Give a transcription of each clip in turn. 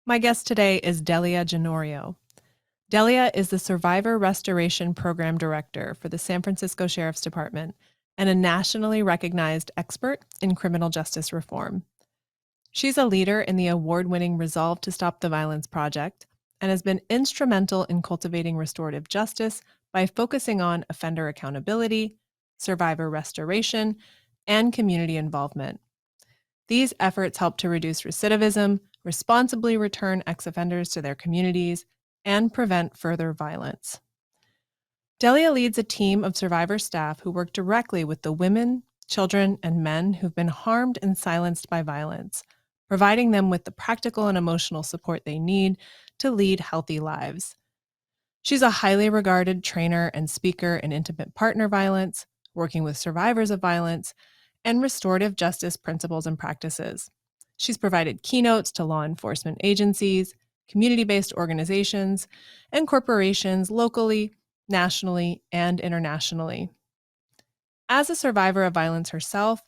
My guest today is Delia Ginorio. Delia is the Survivor Restoration Program Director for the San Francisco Sheriff's Department and a nationally recognized expert in criminal justice reform. She's a leader in the award-winning Resolve to Stop the Violence project and has been instrumental in cultivating restorative justice by focusing on offender accountability, survivor restoration, and community involvement. These efforts help to reduce recidivism, responsibly return ex-offenders to their communities, and prevent further violence. Delia leads a team of survivor staff who work directly with the women, children, and men who've been harmed and silenced by violence, providing them with the practical and emotional support they need to lead healthy lives. She's a highly regarded trainer and speaker in intimate partner violence, working with survivors of violence, and restorative justice principles and practices. She's provided keynotes to law enforcement agencies, community-based organizations, and corporations locally, nationally, and internationally. As a survivor of violence herself,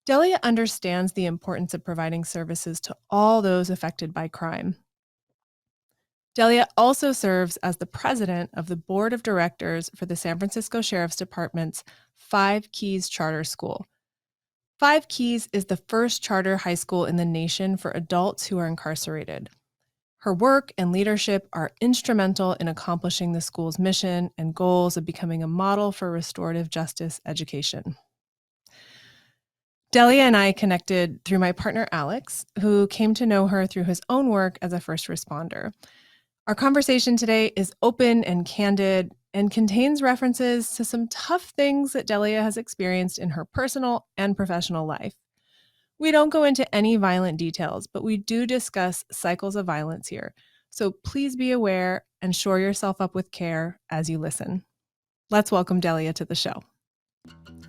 Delia understands the importance of providing services to all those affected by crime. Delia also serves as the president of the board of directors for the San Francisco Sheriff's Department's Five Keys Charter School. Five Keys is the first charter high school in the nation for adults who are incarcerated. Her work and leadership are instrumental in accomplishing the school's mission and goals of becoming a model for restorative justice education. Delia and I connected through my partner Alex, who came to know her through his own work as a first responder. Our conversation today is open and candid and contains references to some tough things that Delia has experienced in her personal and professional life. We don't go into any violent details, but we do discuss cycles of violence here. So please be aware and shore yourself up with care as you listen. Let's welcome Delia to the show.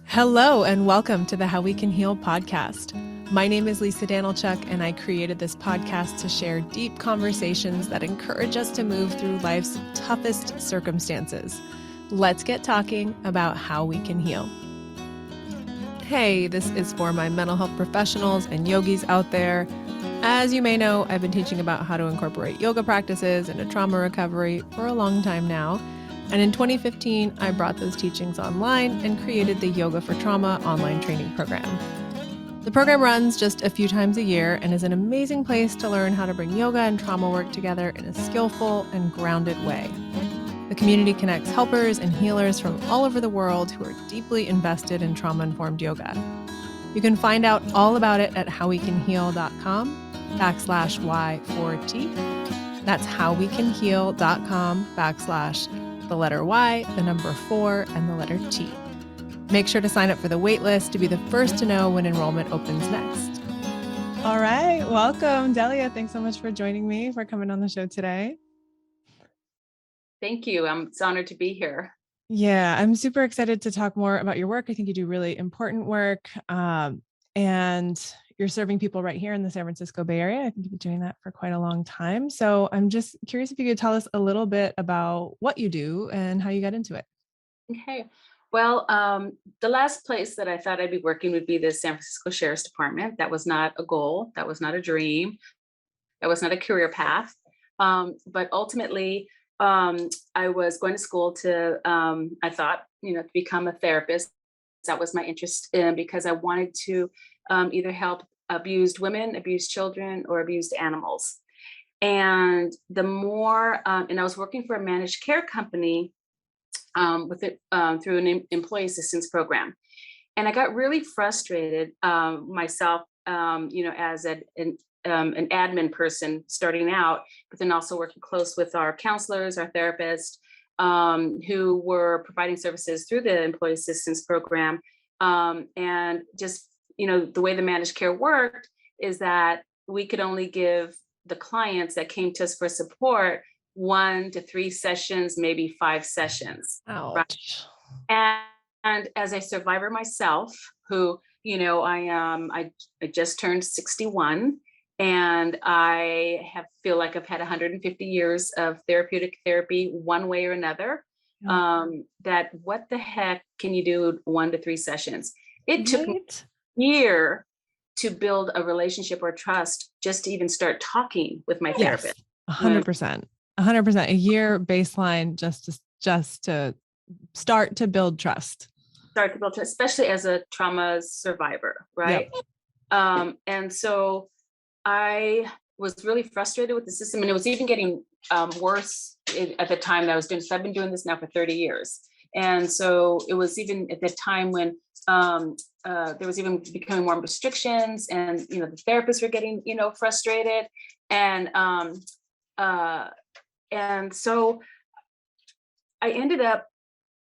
Hello, and welcome to the How We Can Heal podcast. My name is Lisa Danylchuk, and I created this podcast to share deep conversations that encourage us to move through life's toughest circumstances. Let's get talking about how we can heal. Hey, this is for my mental health professionals and yogis out there. As you may know, I've been teaching about how to incorporate yoga practices into trauma recovery for a long time now. And in 2015, I brought those teachings online and created the Yoga for Trauma online training program. The program runs just a few times a year and is an amazing place to learn how to bring yoga and trauma work together in a skillful and grounded way. The community connects helpers and healers from all over the world who are deeply invested in trauma-informed yoga. You can find out all about it at howwecanheal.com/Y4T. That's howwecanheal.com/the letter Y, the number 4, and the letter T. Make sure to sign up for the wait list to be the first to know when enrollment opens next. All right, welcome, Delia. Thanks so much for joining me, for coming on the show today. Thank you. It's honored to be here. Yeah, I'm super excited to talk more about your work. I think you do really important work, and you're serving people right here in the San Francisco Bay Area. I think you've been doing that for quite a long time. So I'm just curious if you could tell us a little bit about what you do and how you got into it. Okay. Well, the last place that I thought I'd be working would be the San Francisco Sheriff's Department. That was not a goal. That was not a dream. That was not a career path. But ultimately, I was going to school to, I thought, to become a therapist. That was my interest in because I wanted to either help abused women, abused children, or abused animals. And the more, and I was working for a managed care company with it through an employee assistance program. And I got really frustrated myself, as an admin person starting out, but then also working close with our counselors, our therapists, who were providing services through the employee assistance program. And just, the way the managed care worked is that we could only give the clients that came to us for support 1 to 3 sessions, maybe 5 sessions. Ouch. Right? And as a survivor myself, who, I just turned 61, and I feel like I've had 150 years of therapeutic therapy one way or another. That what the heck can you do 1 to 3 sessions? It took me a year to build a relationship or trust, just to even start talking with my Yes, therapist. 100%. 100%. A year baseline just to start to build trust. Start to build trust, especially as a trauma survivor, right? Yep. And so I was really frustrated with the system, and it was even getting worse at the time that I was doing this. I've been doing this now for 30 years. And so it was even at the time when there was even becoming more restrictions, and, you know, the therapists were getting, you know, frustrated. And so I ended up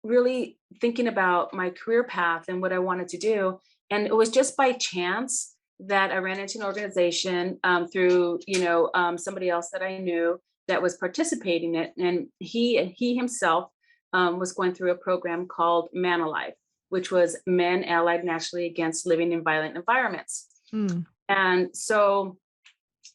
really thinking about my career path and what I wanted to do. And it was just by chance that I ran into an organization through, you know, somebody else that I knew that was participating in it. And he himself was going through a program called Man Alive, which was Men Allied Nationally Against Living in Violent Environments. Mm. And so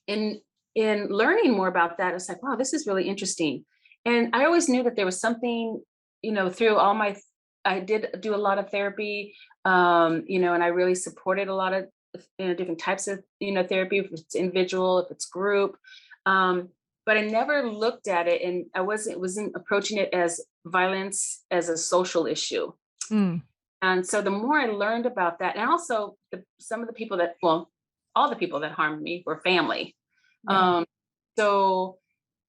in learning more about that, it's like, wow, this is really interesting. And I always knew that there was something, you know, through all my, I did do a lot of therapy, you know, and I really supported a lot of, you know, different types of, you know, therapy, if it's individual, if it's group. But I never looked at it, and I wasn't approaching it as violence as a social issue. Mm. And so the more I learned about that, and also some of the people that, well, all the people that harmed me were family. Yeah. So,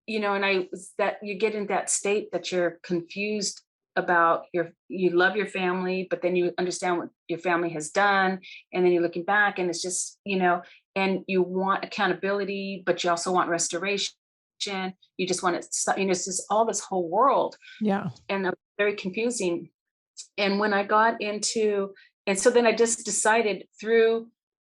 you know, and that you get in that state that you're confused about you love your family, but then you understand what your family has done. And then you're looking back, and it's just, you know, and you want accountability, but you also want restoration. You just want to, you know, it's just all this whole world. Yeah. And very confusing. And when I got into, and so then I just decided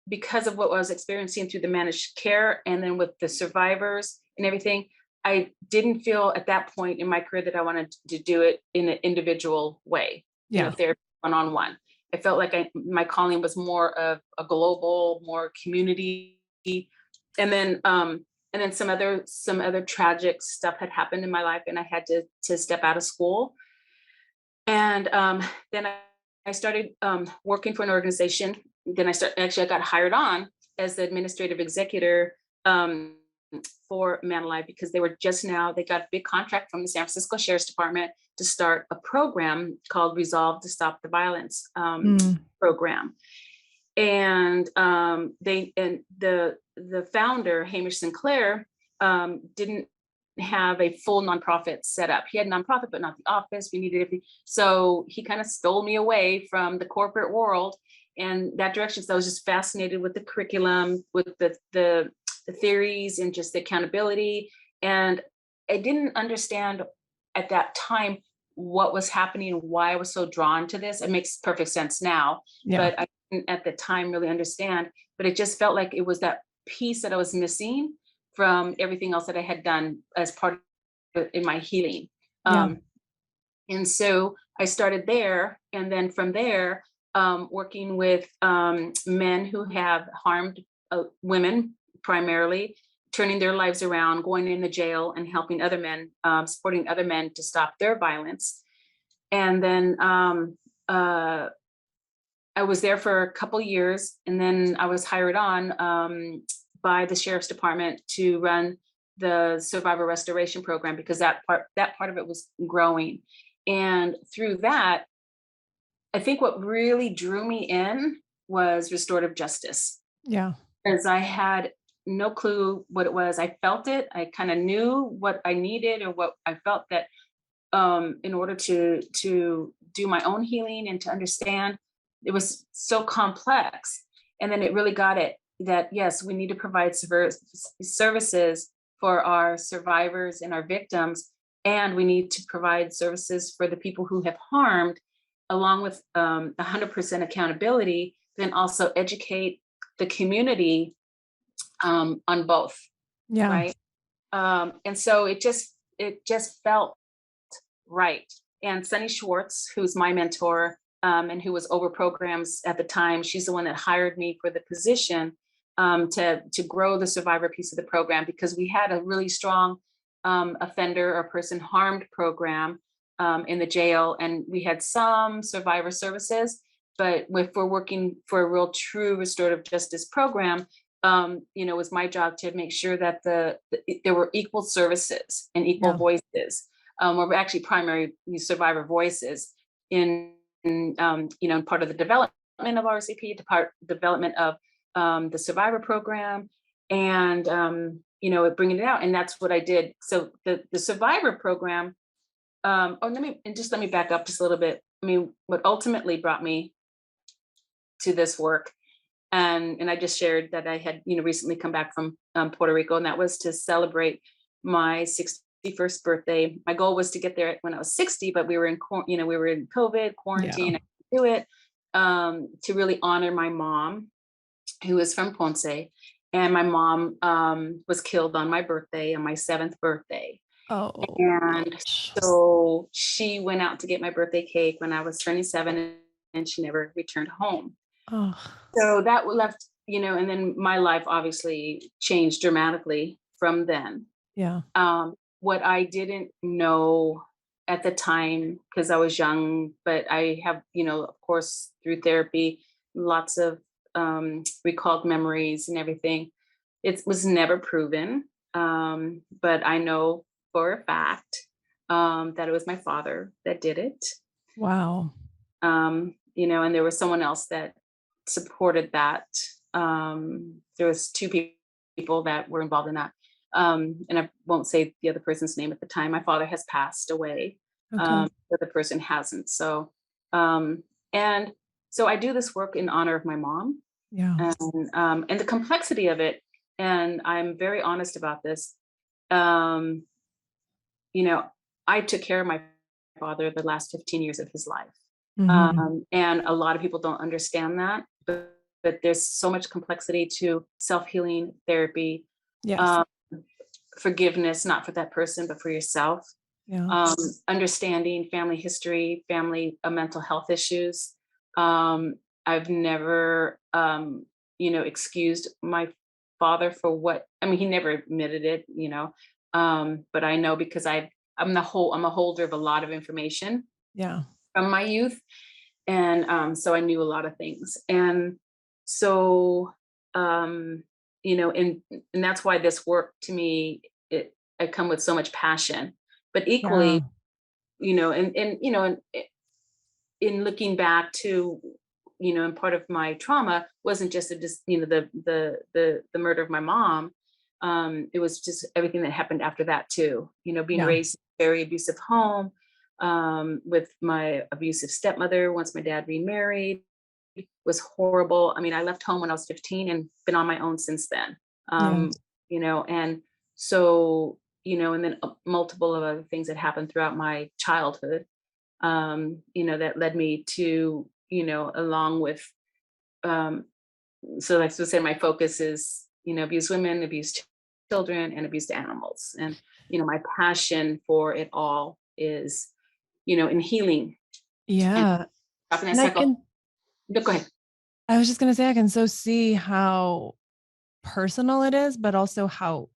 because of what I was experiencing through the managed care and then with the survivors and everything, I didn't feel at that point in my career that I wanted to do it in an individual way, you know, Yeah. therapy one-on-one. I felt like my calling was more of a global, more community. And then some other tragic stuff had happened in my life, and I had to step out of school. And then I started working for an organization. Then I got hired on as the administrative executor for Man Alive, because they got a big contract from the San Francisco Sheriff's Department to start a program called Resolve to Stop the Violence program. And the founder, Hamish Sinclair, didn't have a full nonprofit set up. He had nonprofit, but not the office. We needed everything. So he kind of stole me away from the corporate world and that direction. So I was just fascinated with the curriculum, with the theories, and just the accountability. And I didn't understand at that time what was happening, why I was so drawn to this. It makes perfect sense now, but I didn't at the time really understand. But it just felt like it was that piece that I was missing from everything else that I had done as part of in my healing. Yeah. And so I started there. And then from there, working with men who have harmed women primarily, turning their lives around, going in the jail and helping other men, supporting other men to stop their violence. And then I was there for a couple years, and then I was hired on by the Sheriff's Department to run the Survivor Restoration Program, because that part of it was growing. And through that, I think what really drew me in was restorative justice. Yeah. As I had no clue what it was. I felt it. I kind of knew what I needed, or what I felt that in order to do my own healing and to understand, it was so complex. And then it really got it that, yes, we need to provide services for our survivors and our victims, and we need to provide services for the people who have harmed, along with 100% accountability, then also educate the community on both. Yeah. Right. And so it just felt right. And Sunny Schwartz, who's my mentor, and who was over programs at the time, she's the one that hired me for the position to grow the survivor piece of the program, because we had a really strong offender or person harmed program in the jail, and we had some survivor services, but if we're working for a real true restorative justice program, it was my job to make sure that there were equal services and equal Yeah. voices, or actually primary survivor voices in part of the development of RCP, the part development of the survivor program, and bringing it out. And that's what I did. So the survivor program. Let me back up just a little bit. I mean, what ultimately brought me to this work, and I just shared that I had recently come back from Puerto Rico, and that was to celebrate my 61st birthday. My goal was to get there when I was 60, but we were in COVID Yeah. quarantine. I couldn't do it, to really honor my mom, who is from Ponce, and my mom was killed on my birthday, on my 7th birthday. Oh And gosh. so she went out to get my birthday cake when I was turning 7, and she never returned home. Oh So that left, and then my life obviously changed dramatically from then. yeah. What I didn't know at the time, because I was young, but I have, of course, through therapy, lots of recalled memories and everything. It was never proven, but I know for a fact that it was my father that did it. Wow. And there was someone else that supported that. There was two people that were involved in that. And I won't say the other person's name at the time. My father has passed away. Okay. The other person hasn't. And so I do this work in honor of my mom, Yeah. and the complexity of it. And I'm very honest about this. Um, you know, I took care of my father the last 15 years of his life. Hmm. And a lot of people don't understand that, but there's so much complexity to self-healing therapy, Yes. um, forgiveness, not for that person, but for yourself, Yeah. understanding family history, family mental health issues. Um, I've never, excused my father for what, I mean, he never admitted it, but I know because I'm a holder of a lot of information Yeah. from my youth. And so I knew a lot of things. And so, and that's why this work to me, I come with so much passion, but equally, Yeah. in looking back to, and part of my trauma wasn't just the murder of my mom. It was just everything that happened after that too, being Yeah. raised in a very abusive home, with my abusive stepmother once my dad remarried, was horrible. I mean, I left home when I was 15 and been on my own since then. Yeah. And so, and then multiple of other things that happened throughout my childhood, that led me to, along with, um, so like to say my focus is, abused women, abused children, and abused animals. And, my passion for it all is, in healing and Yeah. stopping that And cycle. No, go ahead. I was just going to say, I can so see how personal it is, but also how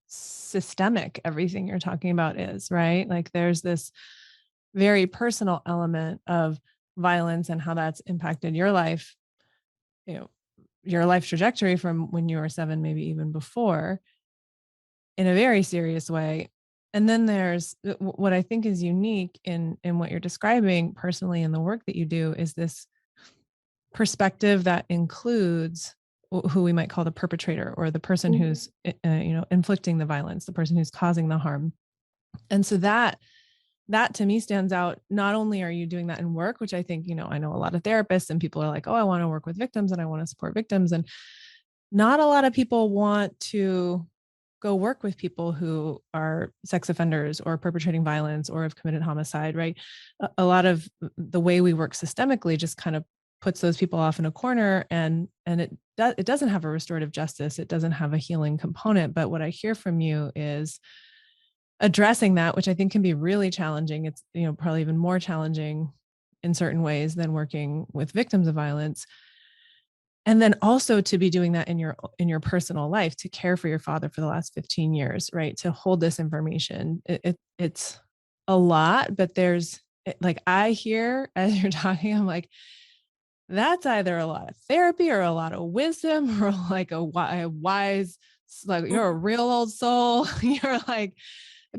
systemic everything you're talking about is, right? Like there's this very personal element of violence and how that's impacted your life, you know, your life trajectory from when you were 7, maybe even before, in a very serious way. And then there's what I think is unique in what you're describing personally in the work that you do is this perspective that includes who we might call the perpetrator or the person Mhm. who's inflicting the violence, the person who's causing the harm. And so that to me stands out. Not only are you doing that in work, which I think, I know a lot of therapists and people are like, oh, I want to work with victims and I want to support victims. And not a lot of people want to go work with people who are sex offenders or perpetrating violence or have committed homicide, right? A lot of the way we work systemically just kind of puts those people off in a corner, and it doesn't have a restorative justice. It doesn't have a healing component. But what I hear from you is addressing that, which I think can be really challenging. It's, probably even more challenging in certain ways than working with victims of violence. And then also to be doing that in your personal life, to care for your father for the last 15 years, right? To hold this information. It's a lot, but like I hear as you're talking, I'm like, that's either a lot of therapy or a lot of wisdom or like a wise, like you're a real old soul. You're like,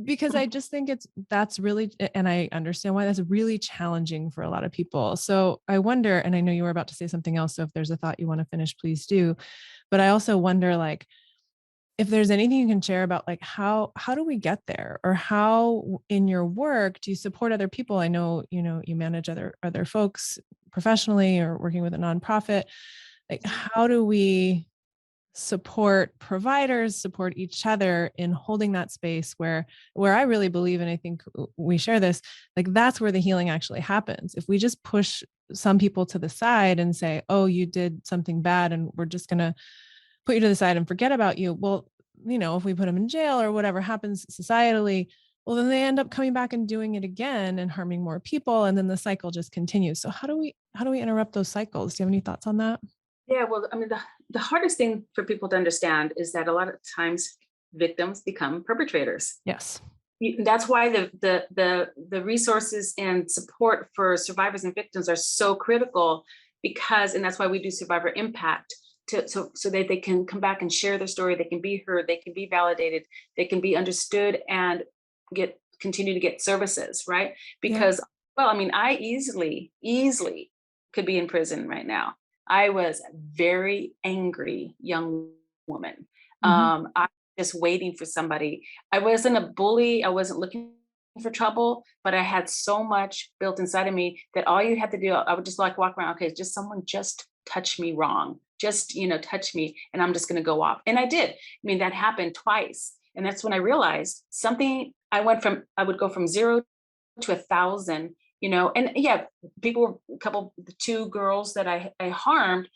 because I just think that's really, and I understand why that's really challenging for a lot of people. So I wonder, and I know you were about to say something else. So if there's a thought you want to finish, please do. But I also wonder, like, if there's anything you can share about like how do we get there, or how in your work do you support other people? I know, you manage other folks professionally or working with a nonprofit. Like, how do we support providers, support each other in holding that space where I really believe, and I think we share this, like that's where the healing actually happens. If we just push some people to the side and say, oh, you did something bad and we're just going to put you to the side and forget about you. Well, if we put them in jail or whatever happens societally, well, then they end up coming back and doing it again and harming more people. And then the cycle just continues. So how do we interrupt those cycles? Do you have any thoughts on that? Yeah, well, I mean, the hardest thing for people to understand is that a lot of times victims become perpetrators. Yes. That's why the resources and support for survivors and victims are so critical, because, and that's why we do survivor impact, so that they can come back and share their story, they can be heard, they can be validated, they can be understood, and continue to get services, right? Yeah. Because, well, I mean, I easily could be in prison right now. I was a very angry young woman. Mhm. I just waiting for somebody. I wasn't a bully. I wasn't looking for trouble, but I had so much built inside of me that all you had to do, I would just like walk around. Okay, just someone just touch me wrong. Just, touch me and I'm just going to go off. And I did. I mean, that happened twice. And that's when I realized something. I would go from 0 to 1,000, and yeah, the two girls that I harmed,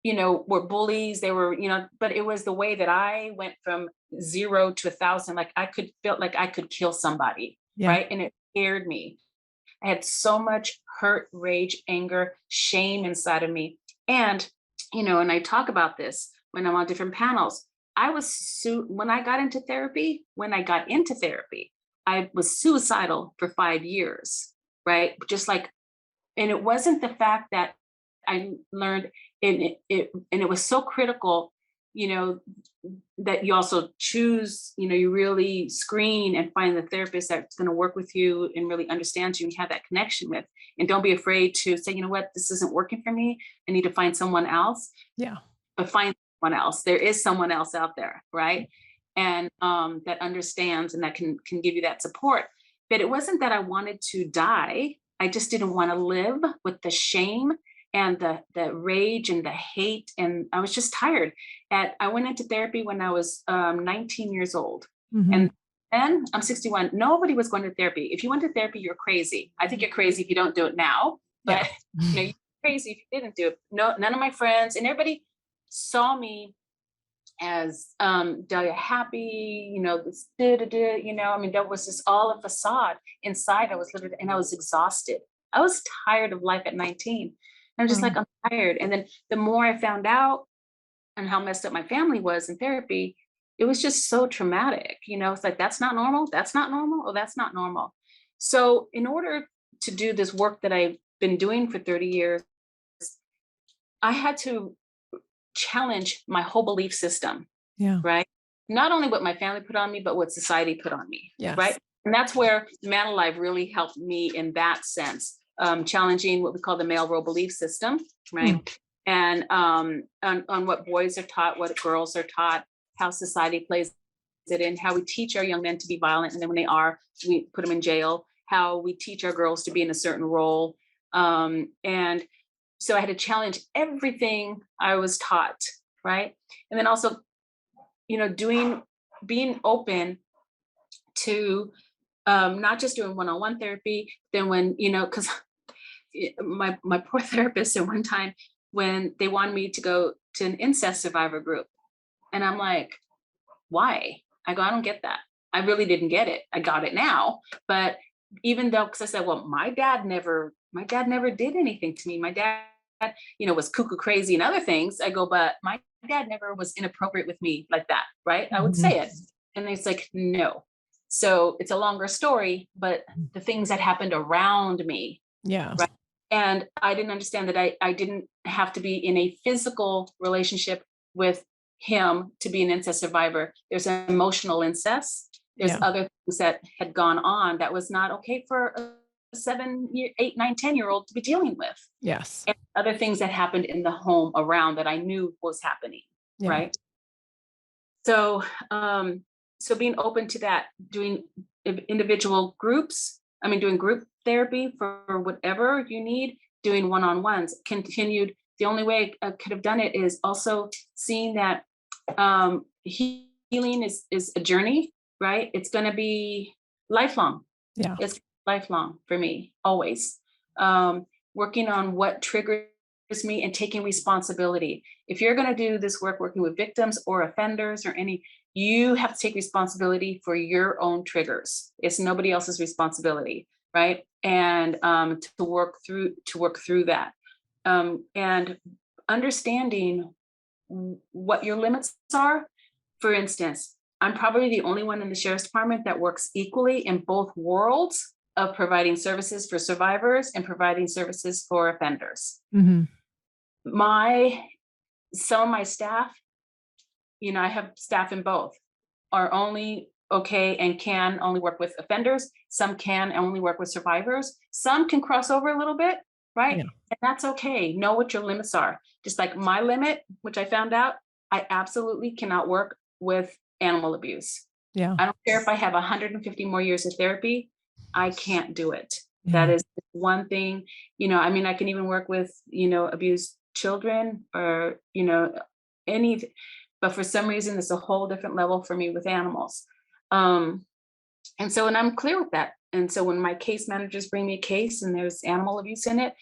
were bullies. They were, but it was the way that I went from 0 to 1,000. Like felt like I could kill somebody, Yeah. right? And it scared me. I had so much hurt, rage, anger, shame inside of me. And, and I talk about this when I'm on different panels. When I got into therapy, I was suicidal for 5 years, right? Just like, and it wasn't the fact that I learned, and it was so critical, you know, that you also choose, you really screen and find the therapist that's going to work with you and really understands you and have that connection with. And don't be afraid to say, you know what, this isn't working for me. I need to find someone else. Yeah. But find someone else. There is someone else out there, right? And that understands and that can give you that support. But it wasn't that I wanted to die. I just didn't want to live with the shame and the rage and the hate. And I was just tired. I went into therapy when I was 19 years old. Mhm. And then I'm 61. Nobody was going to therapy. If you went to therapy, you're crazy. I think you're crazy if you don't do it now. Yeah. But you're crazy if you didn't do it. No, none of my friends and everybody saw me as Delia happy, this I mean, that was just all a facade. Inside, I was literally, and I was exhausted. I was tired of life at 19. I'm just like, Wow. I'm tired. And then the more I found out and how messed up my family was in therapy, it was just so traumatic. It's like, that's not normal. That's not normal. Oh, that's not normal. So in order to do this work that I've been doing for 30 years, I had to challenge my whole belief system, Yeah. right? Not only what my family put on me, but what society put on me, Yes. right? And that's where Man Alive really helped me in that sense, challenging what we call the male role belief system, right? Mm. And on what boys are taught, what girls are taught, how society plays it in, how we teach our young men to be violent, and then when they are, we put them in jail. How we teach our girls to be in a certain role, and so I had to challenge everything I was taught, right? And then also, being open to not just doing one-on-one therapy. Then when, because my poor therapist at one time, when they wanted me to go to an incest survivor group, and I'm like, why? I go, I don't get that. I really didn't get it. I got it now, but even though, because I said, well, my dad never did anything to me. My dad, was cuckoo crazy and other things. I go, but my dad never was inappropriate with me like that, right? I would say Mhm. it. And it's like, no. So it's a longer story, but the things that happened around me, Yeah. right? And I didn't understand that I didn't have to be in a physical relationship with him to be an incest survivor. There's an emotional incest. There's Yeah. other things that had gone on that was not okay for a 7-year, 8, 9, 10-year-old to be dealing with. Yes. And other things that happened in the home around that I knew was happening. Yeah. Right. So, so being open to that, doing individual groups, I mean, doing group therapy for whatever you need, doing one-on-ones, continued. The only way I could have done it is also seeing that healing is a journey, right? It's going to be lifelong. Yeah. It's lifelong for me, always. Um, Working on what triggers me and taking responsibility. If you're going to do this work working with victims or offenders or any, you have to take responsibility for your own triggers. It's nobody else's responsibility, right? And to work through that, and understanding what your limits are. For instance, I'm probably the only one in the sheriff's department that works equally in both worlds of providing services for survivors and providing services for offenders. Hmm. My Some of my staff, I have staff in both, are only okay and can only work with offenders. Some can only work with survivors. Some can cross over a little bit, right? Yeah. And that's okay. Know what your limits are. Just like my limit, which I found out, I absolutely cannot work with animal abuse. Yeah. I don't care if I have 150 more years of therapy, I can't do it. That Yeah. is one thing, I mean, I can even work with, abused children or, any, but for some reason, it's a whole different level for me with animals. Um, and I'm clear with that. And so when my case managers bring me a case and there's animal abuse in it,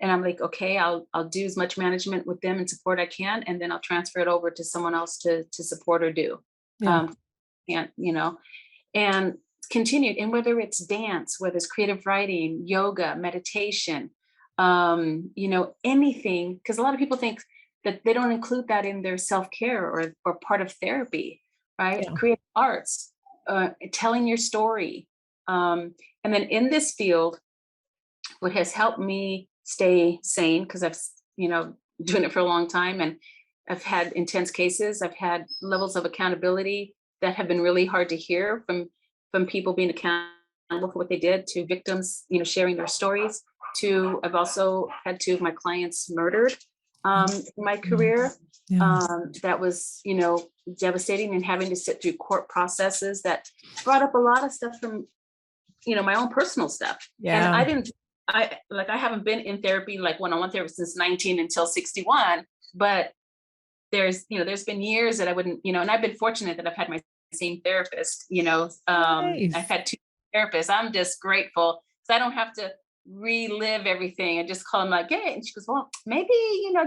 and I'm like, okay, I'll do as much management with them and support I can, and then I'll transfer it over to someone else to support or do. Yeah. Um, and and continued. And whether it's dance, whether it's creative writing, yoga, meditation, anything, because a lot of people think that they don't include that in their self-care or part of therapy, right? Yeah. Creative arts, telling your story. And then in this field, what has helped me stay sane, because I've, doing it for a long time, and I've had intense cases, I've had levels of accountability that have been really hard to hear from people being accountable for what they did, to victims, sharing their stories, to I've also had two of my clients murdered in my career. Yeah. That was, devastating, and having to sit through court processes that brought up a lot of stuff from, my own personal stuff. And Yeah. I haven't been in therapy, like one-on-one therapy, since 19 until 61, but there's been years that I wouldn't, and I've been fortunate that I've had my same therapist, I've Nice. had two therapists. I'm just grateful because I don't have to relive everything. I just call them like, hey, and she goes, well, maybe,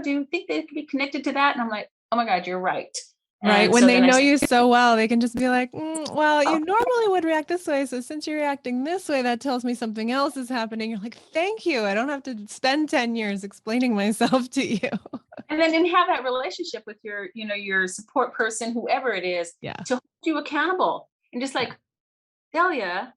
do you think they could be connected to that? And I'm like, oh my God, you're right. Right. And When so they then I know said, you so well, they can just be like, well, oh, you normally would react this way. So since you're reacting this way, that tells me something else is happening. You're like, thank you. I don't have to spend 10 years explaining myself to you. and then have that relationship with your support person, whoever it is, Yeah. to hold you accountable. And just Yeah. like, Delia,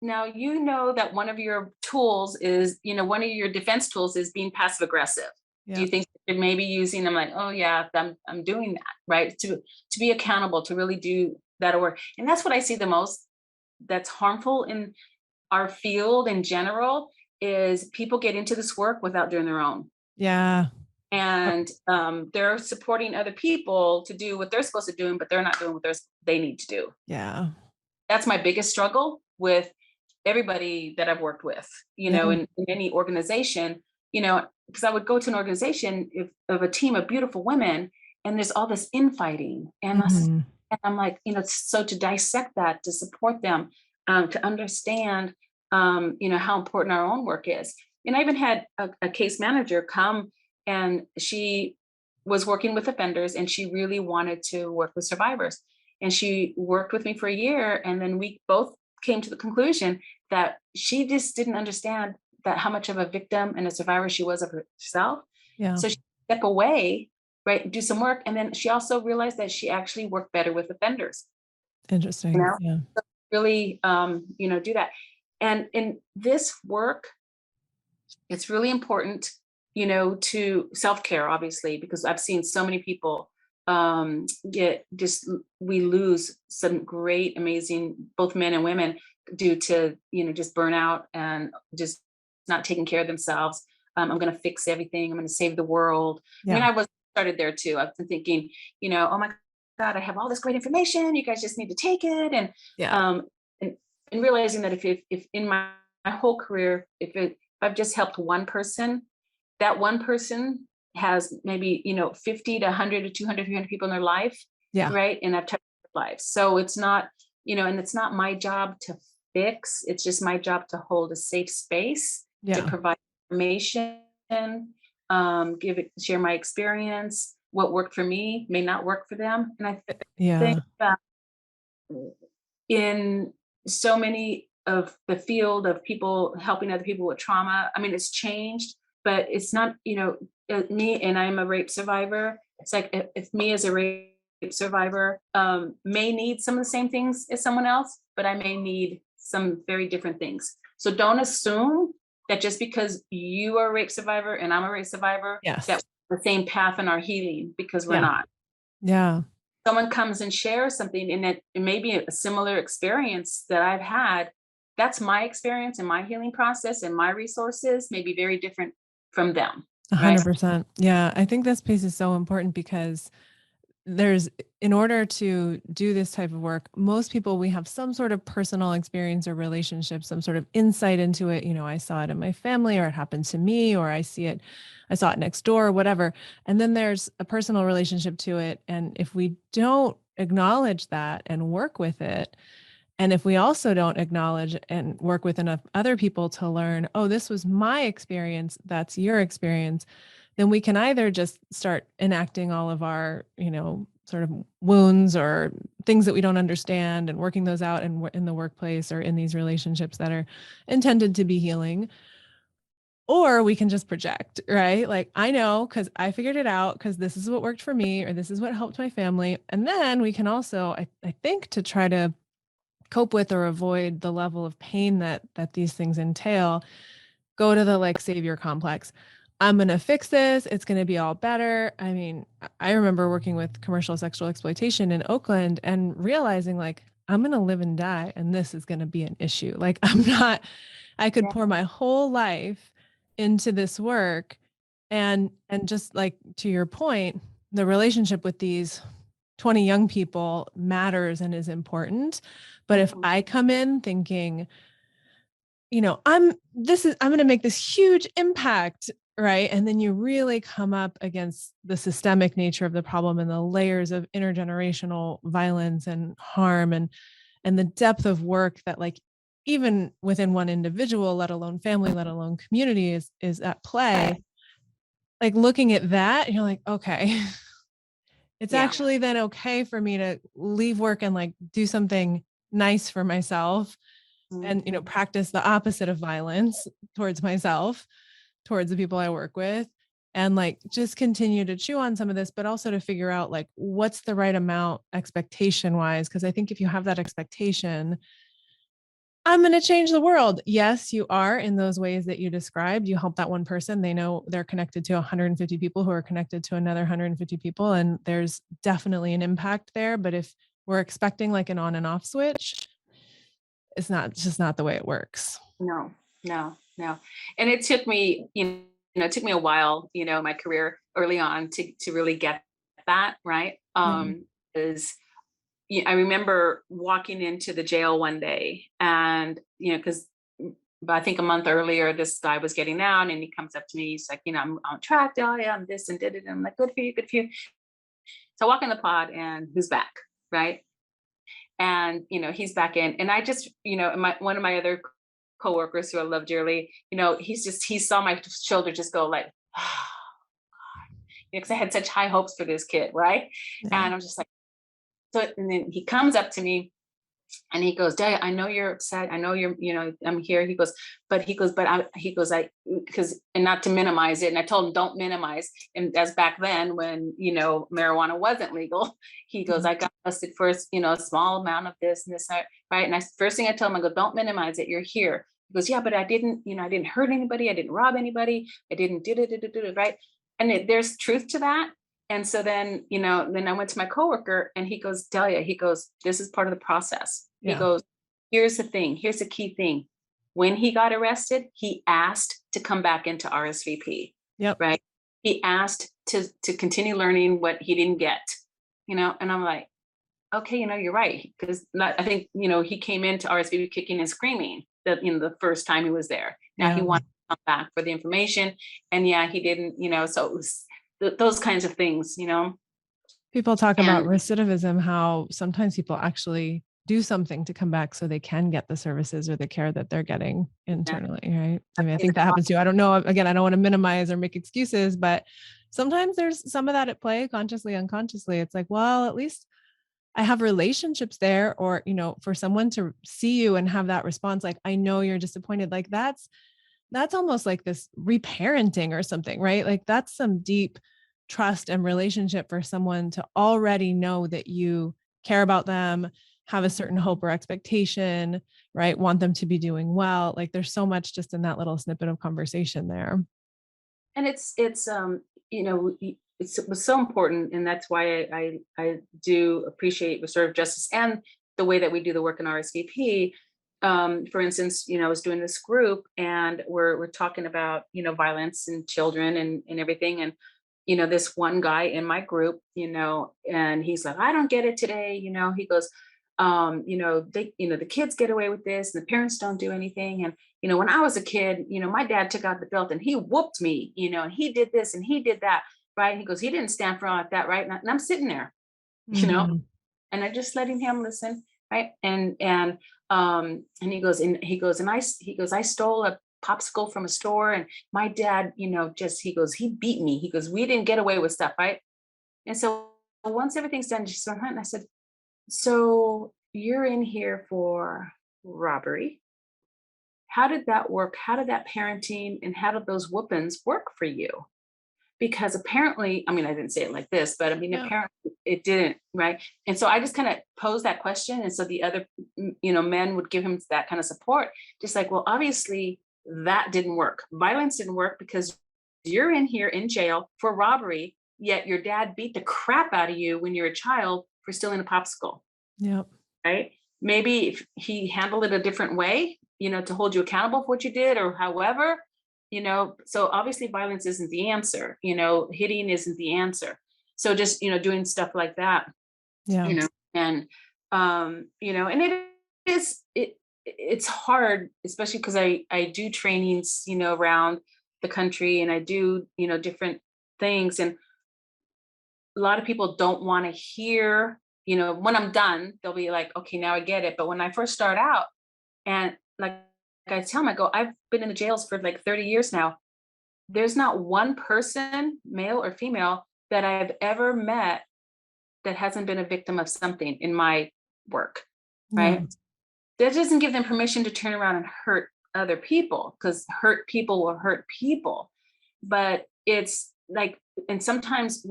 now you know that one of your tools is, one of your defense tools is being passive aggressive. Do Yeah. you think you're maybe using? I'm like, oh yeah, I'm doing that, right? To be accountable, to really do that work. And that's what I see the most that's harmful in our field in general, is people get into this work without doing their own. Yeah. Yep. And they're supporting other people to do what they're supposed to do, but they're not doing what they need to do. Yeah. That's my biggest struggle with everybody that I've worked with, Yeah. in any organization, because I would go to an organization of a team of beautiful women, and there's all this infighting. And Hmm. I'm like, so to dissect that, to support them, to understand, how important our own work is. And I even had a case manager come, and she was working with offenders, and she really wanted to work with survivors. And she worked with me for a year, and then we both came to the conclusion that she just didn't understand that how much of a victim and a survivor she was of herself. Yeah. So she stepped away, right, do some work, and then she also realized that she actually worked better with offenders. You Interesting. know, Yeah. really, do that. And in this work, It's really important, to self-care, obviously, because I've seen so many people get just, we lose some great, amazing, both men and women, due to, just burnout and just not taking care of themselves. I'm going to fix everything. I'm going to save the world. I mean, Yeah. I was started there too. I've been thinking, oh my God, I have all this great information. You guys just need to take it. Yeah. Um, and, and realizing that if in my whole career, if I've just helped one person, that one person has maybe, 50 to 100 to 200, 300 people in their life, Yeah. right? And I've touched their lives. So it's not, and it's not my job to fix, it's just my job to hold a safe space, to Yeah. provide information, share my experience. What worked for me may not work for them. And I think Yeah. that in so many of the field of people helping other people with trauma, I mean, it's changed, but it's not, me, and I'm a rape survivor. It's like if me as a rape survivor may need some of the same things as someone else, but I may need some very different things. So don't assume that just because you are a rape survivor and I'm a rape survivor, Yes. that we're the same path in our healing, because we're Yeah. not. Yeah. Someone comes and shares something, and it may be a similar experience that I've had. That's my experience and my healing process, and my resources may be very different from them, right? 100%. Yeah. I think this piece is so important because there's in order to do this type of work, most people, we have some sort of personal experience or relationship, some sort of insight into it. I saw it in my family, or it happened to me, or I saw it next door, or whatever. And then there's a personal relationship to it. And if we don't acknowledge that and work with it, and if we also don't acknowledge and work with enough other people to learn, oh, this was my experience, that's your experience, then we can either just start enacting all of our, sort of wounds or things that we don't understand and working those out in the workplace or in these relationships that are intended to be healing. Or we can just project, right? Like, I know because I figured it out because this is what worked for me, or this is what helped my family. And then we can also, I think, to try to cope with or avoid the level of pain that these things entail, go to the like savior complex. I'm going to fix this. It's going to be all better. I mean, I remember working with commercial sexual exploitation in Oakland and realizing like, I'm going to live and die and this is going to be an issue. Like, I could Yeah. pour my whole life into this work, and just like to your point, the relationship with these 20 young people matters and is important. But if Mhm. I come in thinking, I'm going to make this huge impact, right? And then you really come up against the systemic nature of the problem and the layers of intergenerational violence and harm, and the depth of work that, like, even within one individual, let alone family, let alone community, is at play. Like, looking at that, you're like, okay, it's Yeah. actually then okay for me to leave work and like do something nice for myself, and Mhm. practice the opposite of violence towards myself, towards the people I work with, and like just continue to chew on some of this, but also to figure out like what's the right amount expectation wise. Because I think if you have that expectation, I'm going to change the world. Yes, you are, in those ways that you described. You help that one person. They know they're connected to 150 people who are connected to another 150 people. And there's definitely an impact there. But if we're expecting like an on and off switch, it's just not the way it works. No, no, no. And it took me, it took me a while, in my career early on to really get that, right. Yeah. Is I remember walking into the jail one day, and because I think a month earlier this guy was getting out, and he comes up to me, he's like, I'm on track, Delia, I'm this and did it, and I'm like, good for you, good for you. So I walk in the pod, and who's back, right? And he's back in, and I just, one of my other coworkers who I love dearly, he saw my shoulder just go like, because I had such high hopes for this kid, right? Yeah. And I'm just like, so, and then he comes up to me, and he goes, Day, I know you're upset. I know I'm here. He goes, because, and not to minimize it. And I told him, don't minimize. And as back then, when, marijuana wasn't legal, he goes, Mhm. I got busted for, a small amount of this and this, right. And first thing I told him, I go, don't minimize it. You're here. He goes, yeah, but I didn't hurt anybody. I didn't rob anybody. I didn't do it, right? And there's truth to that. And so then, then I went to my coworker and he goes, Delia, he goes, this is part of the process. He Yeah. goes, here's the thing. Here's the key thing. When he got arrested, he asked to come back into RSVP, Yep. right? He asked to continue learning what he didn't get, and I'm like, okay, you're right. Because I think, he came into RSVP kicking and screaming that, the first time he was there. Now he Yeah. wants to come back for the information. And yeah, he didn't, so it was those kinds of things, People talk about and recidivism, how sometimes people actually do something to come back so they can get the services or the care that they're getting yeah, internally, right? I mean, I it's think that happens too. I don't know. Again, I don't want to minimize or make excuses, but sometimes there's some of that at play, consciously, unconsciously. It's like, well, at least I have relationships there, or, for someone to see you and have that response, like, I know you're disappointed. Like that's almost like this reparenting or something, right? Like that's some deep trust and relationship for someone to already know that you care about them, have a certain hope or expectation, right? Want them to be doing well. Like there's so much just in that little snippet of conversation there. and it was so important, and that's why I do appreciate restorative justice and the way that we do the work in RSVP. For instance, I was doing this group, and we're talking about violence and children and everything, and this one guy in my group, and he's like, I don't get it today, he goes, the kids get away with this, and the parents don't do anything, and when I was a kid, my dad took out the belt and he whooped me, and he did this and he did that, right? He goes, he didn't stand for all like that, right? And I'm sitting there, you know, Mhm. and I just letting him listen, right? And he goes, I stole a popsicle from a store, and my dad, he goes, he beat me. He goes, we didn't get away with stuff, right? And so once everything's done, she went, and I said, so you're in here for robbery. How did that work? How did that parenting and how did those whoopings work for you? Because apparently, I mean, I didn't say it like this, but I mean, Yeah. apparently it didn't, right? And so I just kind of posed that question. And so the other, men would give him that kind of support, just like, well, obviously that didn't work. Violence didn't work because you're in here in jail for robbery, yet your dad beat the crap out of you when you're a child for stealing a popsicle, Yep. right? Maybe if he handled it a different way, to hold you accountable for what you did or however, so obviously violence isn't the answer, hitting isn't the answer. So just, doing stuff like that, Yeah. and and it's hard, especially because I do trainings, around the country, and I do, different things, and a lot of people don't want to hear, when I'm done, they'll be like, okay, now I get it. But when I first start out, and like I tell them, I go, I've been in the jails for like 30 years now. There's not one person, male or female, that I've ever met that hasn't been a victim of something in my work, Yeah. right? That doesn't give them permission to turn around and hurt other people, because hurt people will hurt people. But it's like, and sometimes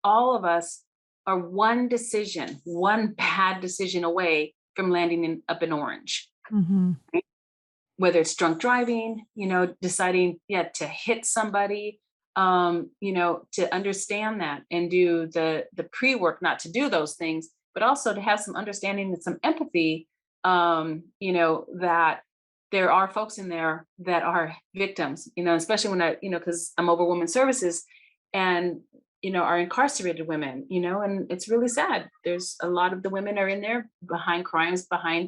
all of us are one decision, one bad decision away from landing up in orange, Hmm. right? Whether it's drunk driving, deciding, yeah, to hit somebody, to understand that and do the pre-work, not to do those things, but also to have some understanding and some empathy, that there are folks in there that are victims, especially when because I'm over women's services, and are incarcerated women, and it's really sad. There's a lot of the women are in there behind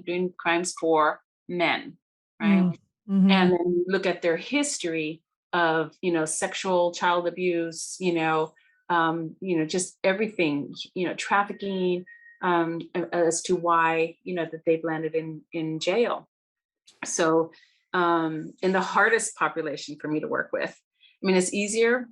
doing crimes for men, right? Mm-hmm. And then you look at their history of sexual child abuse, just everything, trafficking, as to why that they've landed in jail. So in the hardest population for me to work with, I mean, it's easier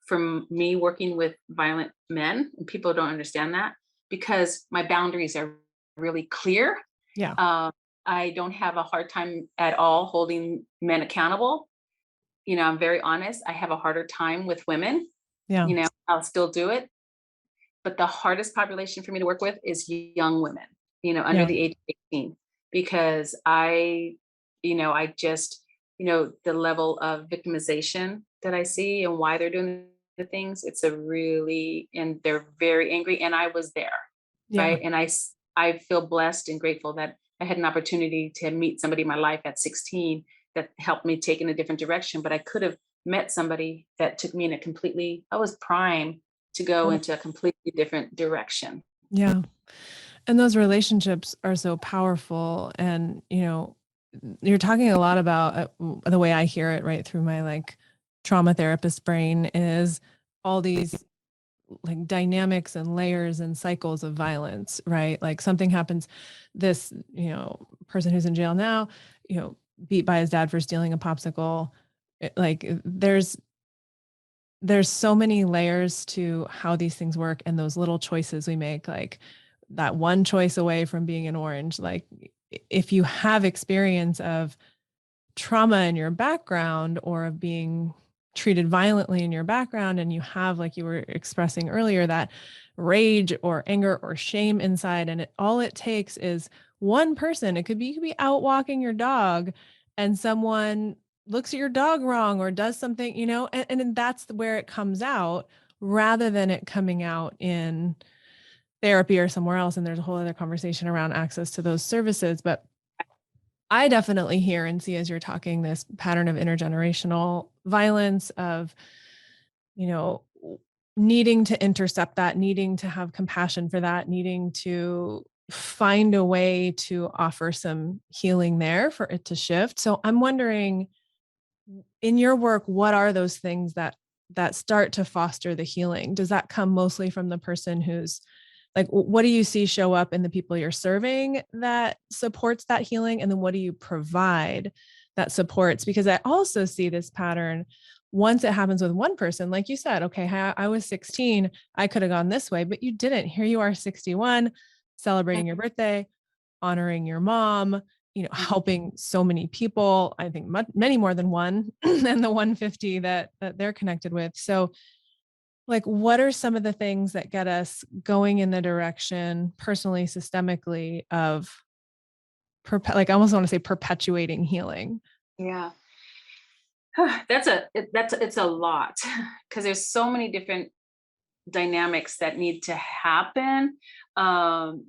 from me working with violent men, and people don't understand that because my boundaries are really clear. Yeah. um, I don't have a hard time at all holding men accountable. I'm very honest. I have a harder time with women. Yeah. I'll still do it. But the hardest population for me to work with is young women, under Yeah. the age of 18, because I I just, the level of victimization that I see and why they're doing the things, and they're very angry. And I was there, Yeah. right? And I feel blessed and grateful that I had an opportunity to meet somebody in my life at 16 that helped me take in a different direction. But I could have met somebody that took me in I was prime to go Yeah. into a completely different direction. Yeah. And those relationships are so powerful. And, you're talking a lot about the way I hear it right through my like trauma therapist brain is all these like dynamics and layers and cycles of violence, right? Like something happens, this, person who's in jail now, beat by his dad for stealing a popsicle. Like there's so many layers to how these things work and those little choices we make, like that one choice away from being an orange. Like if you have experience of trauma in your background or of being treated violently in your background, and you have, like you were expressing earlier, that rage or anger or shame inside, and all it takes is one person. It could be out walking your dog and someone looks at your dog wrong or does something, and that's where it comes out, rather than it coming out in therapy or somewhere else. And there's a whole other conversation around access to those services. But I definitely hear and see, as you're talking, this pattern of intergenerational violence, of, you know, needing to intercept that, needing to have compassion for that, needing to find a way to offer some healing there for it to shift. So I'm wondering, in your work, what are those things that start to foster the healing? Does that come mostly from the person who's like, what do you see show up in the people you're serving that supports that healing? And then what do you provide that supports? Because I also see this pattern once it happens with one person, like you said, okay, I was 16, I could have gone this way, but you didn't. Here you are, 61, celebrating your birthday, honoring your mom, helping so many people, I think many more than one, and the 150 that they're connected with. So like, what are some of the things that get us going in the direction personally, systemically, of like, I almost want to say perpetuating healing? Yeah. It's a lot because there's so many different dynamics that need to happen. And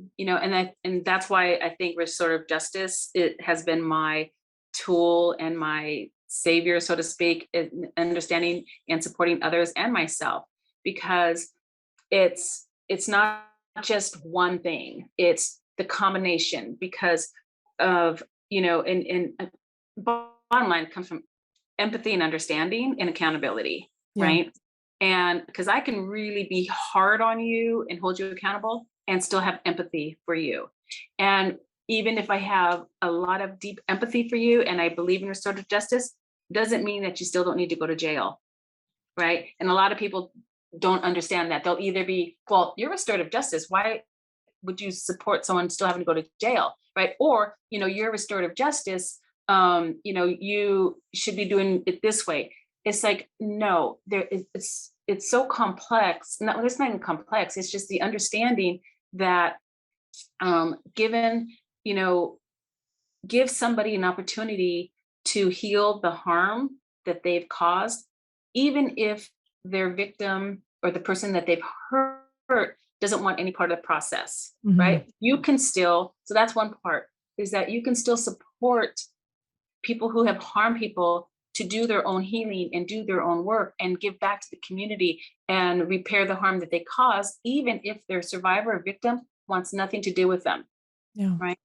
that's why I think restorative justice, it has been my tool and my savior, so to speak, in understanding and supporting others and myself, because it's not just one thing, it's the combination. Because of, and bottom line comes from empathy and understanding and accountability, Yeah. right? And because I can really be hard on you and hold you accountable and still have empathy for you. And even if I have a lot of deep empathy for you and I believe in restorative justice, doesn't mean that you still don't need to go to jail, right? And a lot of people don't understand that. They'll either be, well, you're restorative justice, why would you support someone still having to go to jail, right? Or, you're restorative justice, you should be doing it this way. It's like, no, it's so complex. No, it's not even complex. It's just the understanding that, given, you know, give somebody an opportunity to heal the harm that they've caused, even if their victim or the person that they've hurt doesn't want any part of the process, Mhm. right? You can still, so that's one part, is that you can still support people who have harmed people to do their own healing and do their own work and give back to the community and repair the harm that they caused, even if their survivor or victim wants nothing to do with them, Yeah. right?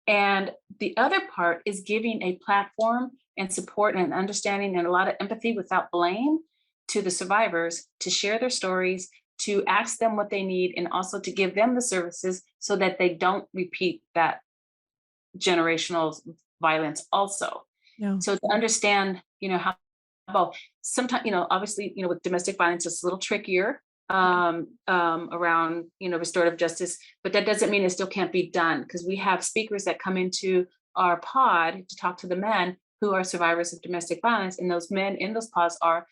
And the other part is giving a platform and support and understanding and a lot of empathy without blame to the survivors to share their stories, to ask them what they need, and also to give them the services so that they don't repeat that generational violence also. Yeah. So to understand, how about sometimes, obviously, with domestic violence, it's a little trickier around, restorative justice, but that doesn't mean it still can't be done, because we have speakers that come into our pod to talk to the men who are survivors of domestic violence, and those men in those pods are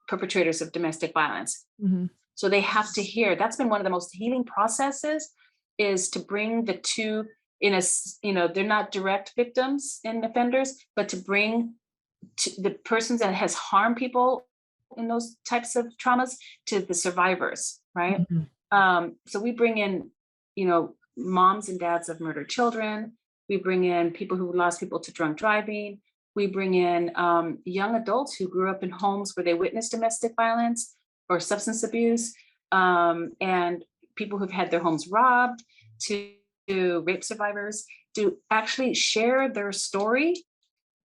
perpetrators of domestic violence. Mhm. So they have to hear. That's been one of the most healing processes, is to bring the two they're not direct victims and offenders, but to bring to the persons that has harmed people in those types of traumas to the survivors, right? Mhm. So we bring in, moms and dads of murdered children. We bring in people who lost people to drunk driving. We bring in young adults who grew up in homes where they witnessed domestic violence or substance abuse, and people who've had their homes robbed, to rape survivors, to actually share their story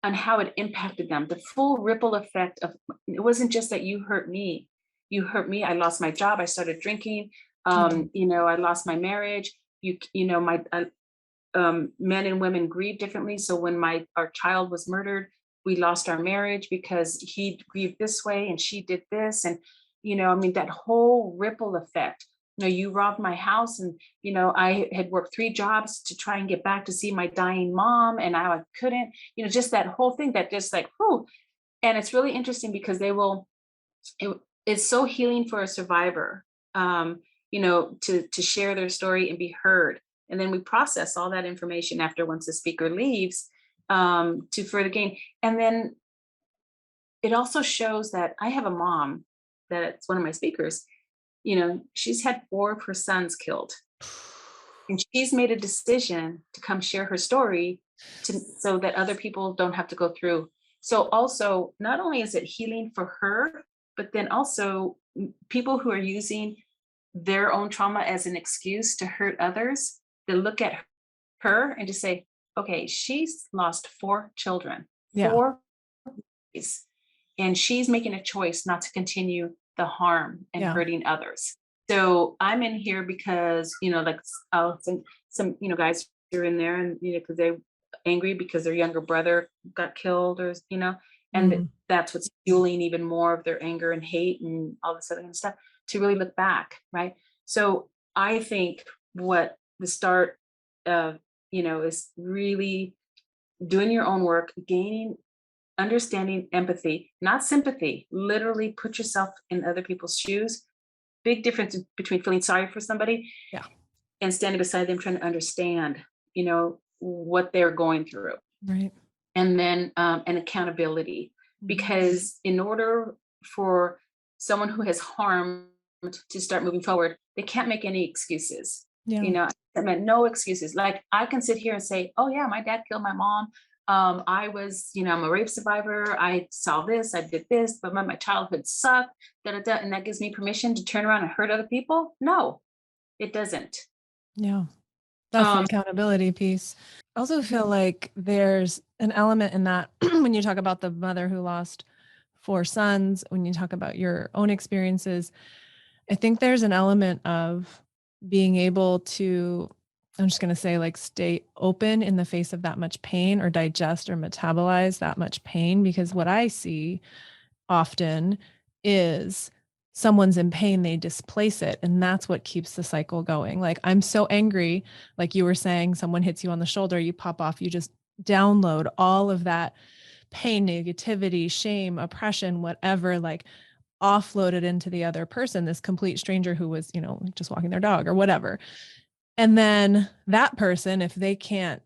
on how it impacted them, the full ripple effect of it wasn't just that you hurt me. You hurt me. I lost my job. I started drinking. Yeah. I lost my marriage. My men and women grieve differently. So when our child was murdered, we lost our marriage because he grieved this way and she did this. And, that whole ripple effect. You robbed my house, and, I had worked 3 jobs to try and get back to see my dying mom, and I couldn't, just that whole thing that just like, whew. And it's really interesting because it's so healing for a survivor, to share their story and be heard. And then we process all that information after once the speaker leaves, to further gain. And then it also shows that I have a mom that's one of my speakers. She's had 4 of her sons killed, and she's made a decision to come share her story so that other people don't have to go through. So also, not only is it healing for her, but then also people who are using their own trauma as an excuse to hurt others, they look at her and just say, okay, she's lost 4 children, Yeah. 4 and she's making a choice not to continue the harm and Yeah. hurting others. So I'm in here because, like some guys are in there, and, because they're angry because their younger brother got killed, or, and Mm. that's what's fueling even more of their anger and hate and all this other kind of stuff, to really look back. Right. So I think what the start of, is really doing your own work, gaining understanding, empathy, not sympathy. Literally put yourself in other people's shoes. Big difference between feeling sorry for somebody Yeah. and standing beside them trying to understand, what they're going through. Right. And then and accountability. Mhm. Because in order for someone who has harmed to start moving forward, they can't make any excuses. Yeah. I meant no excuses. Like, I can sit here and say, oh yeah, my dad killed my mom. I was, I'm a rape survivor. I saw this, I did this, but my childhood sucked, da, da, da, and that gives me permission to turn around and hurt other people? No, it doesn't. Yeah. That's the Um, accountability piece. I also feel like there's an element in that when you talk about the mother who lost 4 sons, when you talk about your own experiences, I think there's an element of being able to, I'm just going to say, like, stay open in the face of that much pain, or digest or metabolize that much pain. Because what I see often is someone's in pain, they displace it. And that's what keeps the cycle going. Like, I'm so angry, like you were saying, someone hits you on the shoulder, you pop off, you just download all of that pain, negativity, shame, oppression, whatever, like offloaded into the other person, this complete stranger who was, just walking their dog or whatever. And then that person, if they can't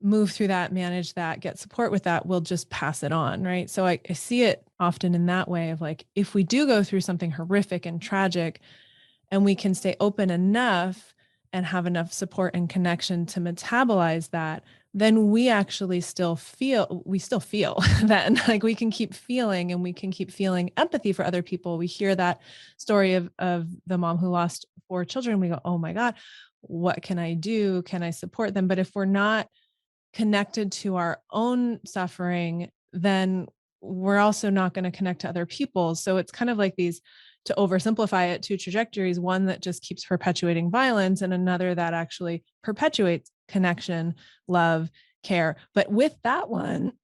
move through that, manage that, get support with that, will just pass it on. Right. So I see it often in that way of, like, if we do go through something horrific and tragic, and we can stay open enough and have enough support and connection to metabolize that, then we actually still feel then, like, we can keep feeling, and we can keep feeling empathy for other people. We hear that story of the mom who lost 4 children. We go, oh my God, what can I do? Can I support them? But if we're not connected to our own suffering, then we're also not going to connect to other people. So it's kind of like these, to oversimplify it, 2 trajectories: one that just keeps perpetuating violence, and another that actually perpetuates connection, love, care. But with that one,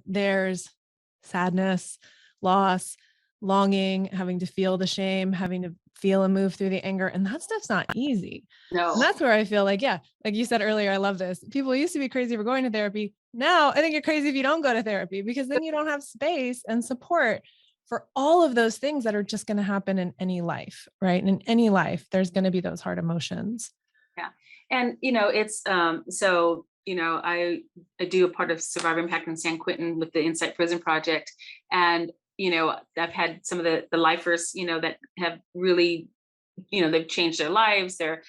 there's sadness, loss, longing, having to feel the shame, having to feel and move through the anger. And that stuff's not easy. And no. that's where I feel like, yeah, like you said earlier, I love this. People used to be crazy for going to therapy. Now I think you're crazy if you don't go to therapy, because then you don't have space and support for all of those things that are just going to happen in any life, right? And in any life, there's going to be those hard emotions. Yeah. And, it's, so, I do a part of Survivor Impact in San Quentin with the Insight Prison Project. And, I've had some of the lifers, that have really, they've changed their lives. They're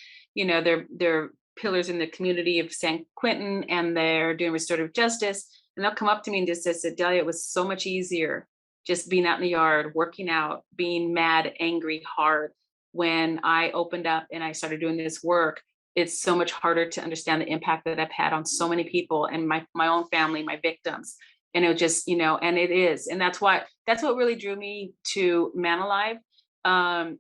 pillars in the community of San Quentin, and they're doing restorative justice. And they'll come up to me and just say, Delia, it was so much easier just being out in the yard, working out, being mad, angry, hard. When I opened up and I started doing this work, it's so much harder to understand the impact that I've had on so many people and my own family, my victims. And it just, and it is. And that's what really drew me to Man Alive.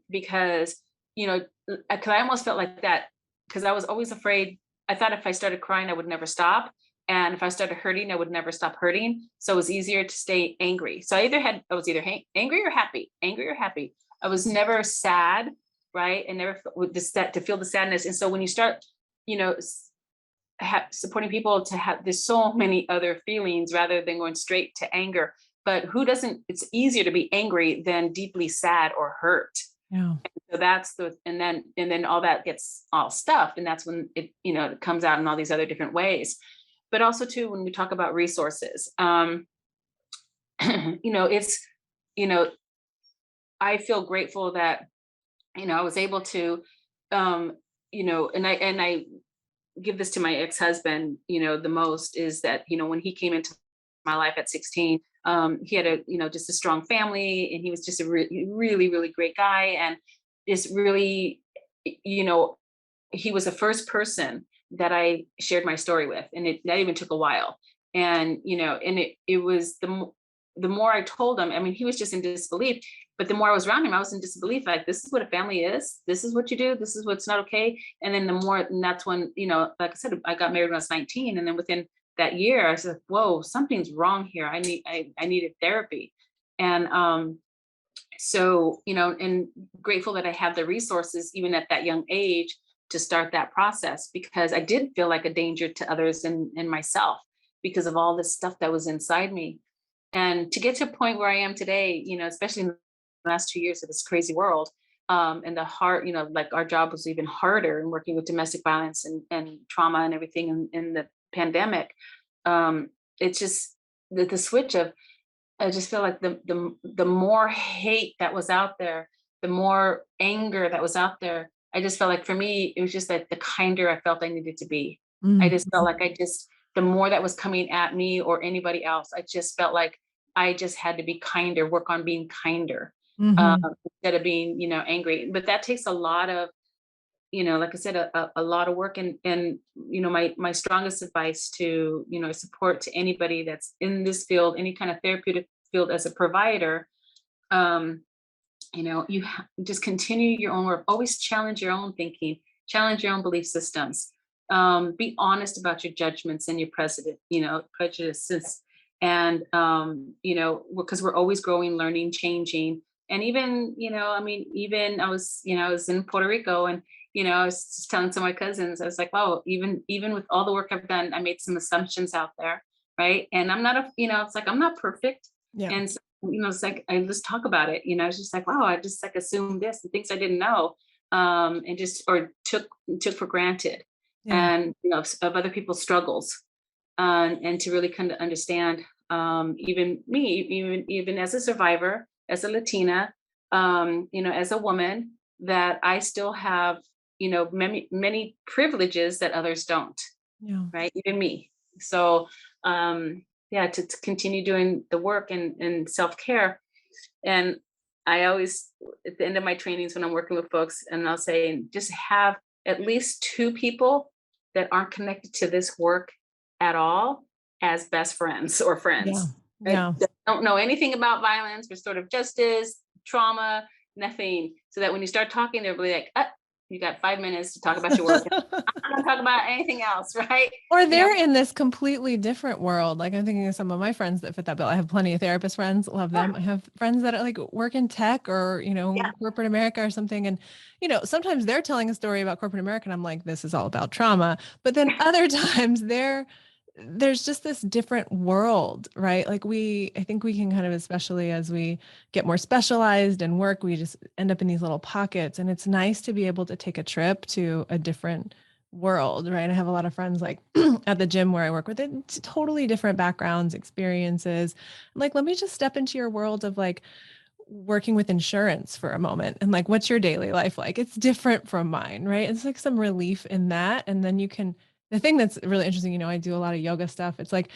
Because, because I almost felt like that, because I was always afraid. I thought if I started crying, I would never stop. And if I started hurting, I would never stop hurting. So it was easier to stay angry. So I was either angry or happy, angry or happy. I was never sad, right? And never with this, that to feel the sadness. And so when you start, supporting people to have, there's so many other feelings rather than going straight to anger. But who doesn't? It's easier to be angry than deeply sad or hurt. Yeah. So and then all that gets all stuffed, and that's when it comes out in all these other different ways. But also too, when we talk about resources, it's, I feel grateful that, I was able to, and I give this to my ex-husband, the most is that, when he came into my life at 16, he had just a strong family, and he was just a really, really great guy. And just really, he was the first person that I shared my story with. And that even took a while. And, and it was the more I told him, I mean, he was just in disbelief, but the more I was around him, I was in disbelief. Like, this is what a family is. This is what you do. This is what's not okay. And then and that's when, like I said, I got married when I was 19. And then within that year, I said, whoa, something's wrong here. I needed therapy. And, so, and grateful that I have the resources, even at that young age, to start that process, because I did feel like a danger to others and myself because of all this stuff that was inside me. And to get to a point where I am today, especially in the last 2 years of this crazy world, and the hard, like our job was even harder in working with domestic violence and trauma and everything in the pandemic. It's just the switch of, I just feel like the more hate that was out there, the more anger that was out there. I just felt like for me, it was just that the kinder I felt I needed to be. I just felt like the more that was coming at me or anybody else, I just felt like I just had to be kinder, work on being kinder, instead of being, angry. But that takes a lot of, like I said, a lot of work. And my strongest advice to, support to anybody that's in this field, any kind of therapeutic field as a provider, you just continue your own work, always challenge your own thinking, challenge your own belief systems, be honest about your judgments and your prejudices. And, because we're always growing, learning, changing. And even, even I was in Puerto Rico, and, I was just telling some of my cousins, I was like, wow, even with all the work I've done, I made some assumptions out there. Right. And I'm not it's like, I'm not perfect. Yeah. And so, it's like, I just talk about it, it's just like, wow, I just like assumed this and things I didn't know, and just, or took for granted. Yeah. And, of other people's struggles, and to really kind of understand, even me, even as a survivor, as a Latina, as a woman, that I still have, many privileges that others don't. Yeah. Right. Even me. So, to continue doing the work and self-care. And I always, at the end of my trainings, when I'm working with folks, and I'll say, just have at least 2 people that aren't connected to this work at all as best friends or friends. Yeah. Yeah. That don't know anything about violence, restorative justice, trauma, nothing. So that when you start talking, they'll be like, you got 5 minutes to talk about your work. I'm not going to talk about anything else, right? Or they're in this completely different world. Like, I'm thinking of some of my friends that fit that bill. I have plenty of therapist friends, love them. I have friends that like work in tech or, corporate America or something. And, sometimes they're telling a story about corporate America and I'm like, this is all about trauma. But then other times there's just this different world, right? Like I think we can kind of, especially as we get more specialized and work, we just end up in these little pockets. And it's nice to be able to take a trip to a different world, right? I have a lot of friends like at the gym where I work with it, totally different backgrounds, experiences. I'm like, let me just step into your world of like working with insurance for a moment. And like, what's your daily life like? It's different from mine, right? It's like some relief in that. And then you can, the thing that's really interesting, I do a lot of yoga stuff. It's like,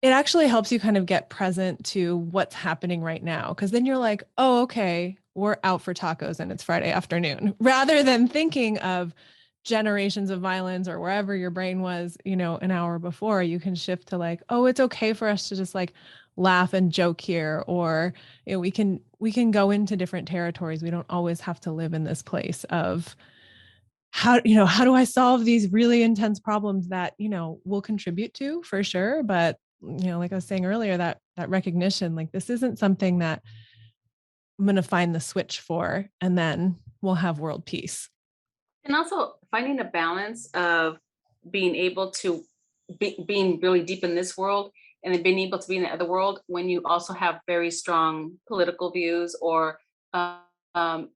it actually helps you kind of get present to what's happening right now. Cause then you're like, oh, okay, we're out for tacos and it's Friday afternoon, rather than thinking of generations of violence or wherever your brain was, an hour before. You can shift to like, oh, it's okay for us to just like laugh and joke here, or we can go into different territories. We don't always have to live in this place of how do I solve these really intense problems that will contribute to, for sure, but like I was saying earlier, that recognition, like, this isn't something that I'm going to find the switch for and then we'll have world peace. And also finding a balance of being able to being really deep in this world and then being able to be in the other world when you also have very strong political views, or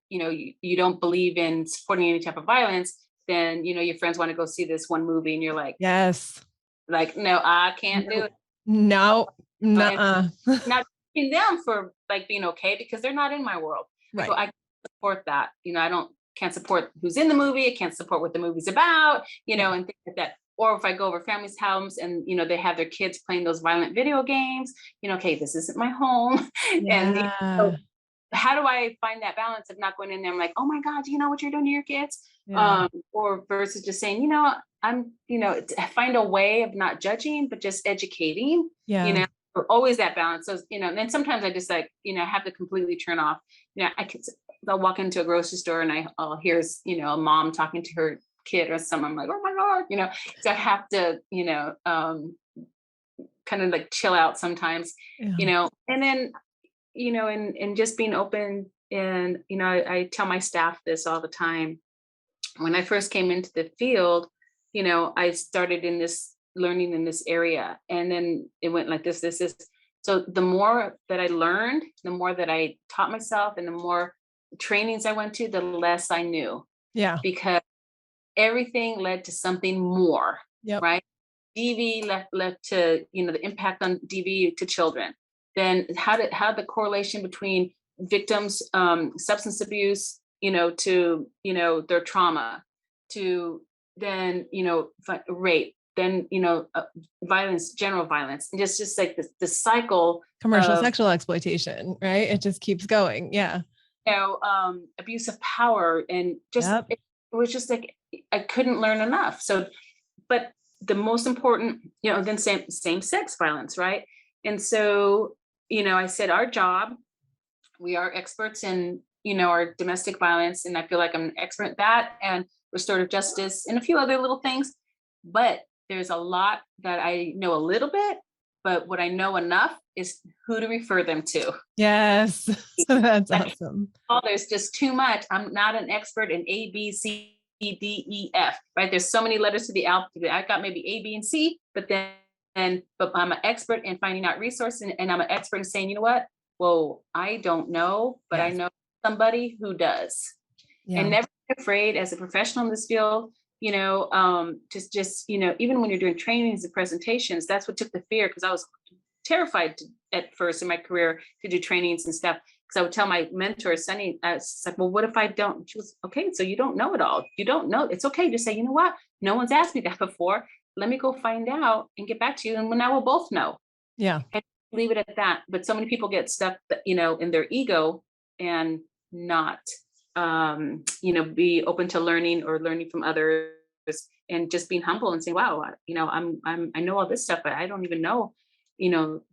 you don't believe in supporting any type of violence. Then your friends want to go see this one movie and you're Yes. like, no, I can't do No. it. No. And Nuh-uh. not judging them for like being okay because they're not in my world. So Right. I can't support that. I don't can't support who's in the movie. I can't support what the movie's about, Yeah. and things like that. Or if I go over family's house and they have their kids playing those violent video games, okay, this isn't my home. And so Yeah. how do I find that balance of not going in there? I'm like, oh my God, do you know what you're doing to your kids? Yeah. Or versus just saying, I'm, find a way of not judging, but just educating, Yeah. always that balance. So, and then sometimes I just like, have to completely turn off. I'll walk into a grocery store and I'll hear, a mom talking to her kid or something. I'm like, oh my God, so I have to, kind of like chill out sometimes, Yeah. and then, and just being open. And, I tell my staff this all the time. When I first came into the field, I started in this learning in this area, and then it went like this. So the more that I learned, the more that I taught myself, and the more trainings I went to, the less I knew, Yeah. because everything led to something more, Yep. right? DV led to, the impact on DV to children. Then how the correlation between victims, substance abuse, to, their trauma, to then, rape, then, violence, general violence, and just like the cycle Commercial of, sexual exploitation, right? It just keeps going. Yeah. abuse of power, and just, Yep. it was just like, I couldn't learn enough. So, but the most important, then same sex violence, right? And so, I said our job, we are experts in, our domestic violence, and I feel like I'm an expert at that, and restorative justice and a few other little things. But there's a lot that I know a little bit, but what I know enough is who to refer them to. Yes. So that's Like, awesome. oh, there's just too much. I'm not an expert in A, B, C, D, E, F, right? There's so many letters to the alphabet. I got maybe A, B, and C, but but I'm an expert in finding out resources, and I'm an expert in saying, you know what? Well, I don't know, but I Yes. know somebody who does. And Yeah. never be afraid as a professional in this field, just, even when you're doing trainings and presentations, that's what took the fear, because I was terrified at first in my career to do trainings and stuff. Because I would tell my mentor, Sunny, I was like, well, what if I don't? She was, okay, so you don't know it all. You don't know. It's okay to say, you know what? No one's asked me that before. Let me go find out and get back to you. And now we'll both know. Yeah. And leave it at that. But so many people get stuck, in their ego, and not, be open to learning or learning from others, and just being humble and say, wow, I know all this stuff, but I don't even know,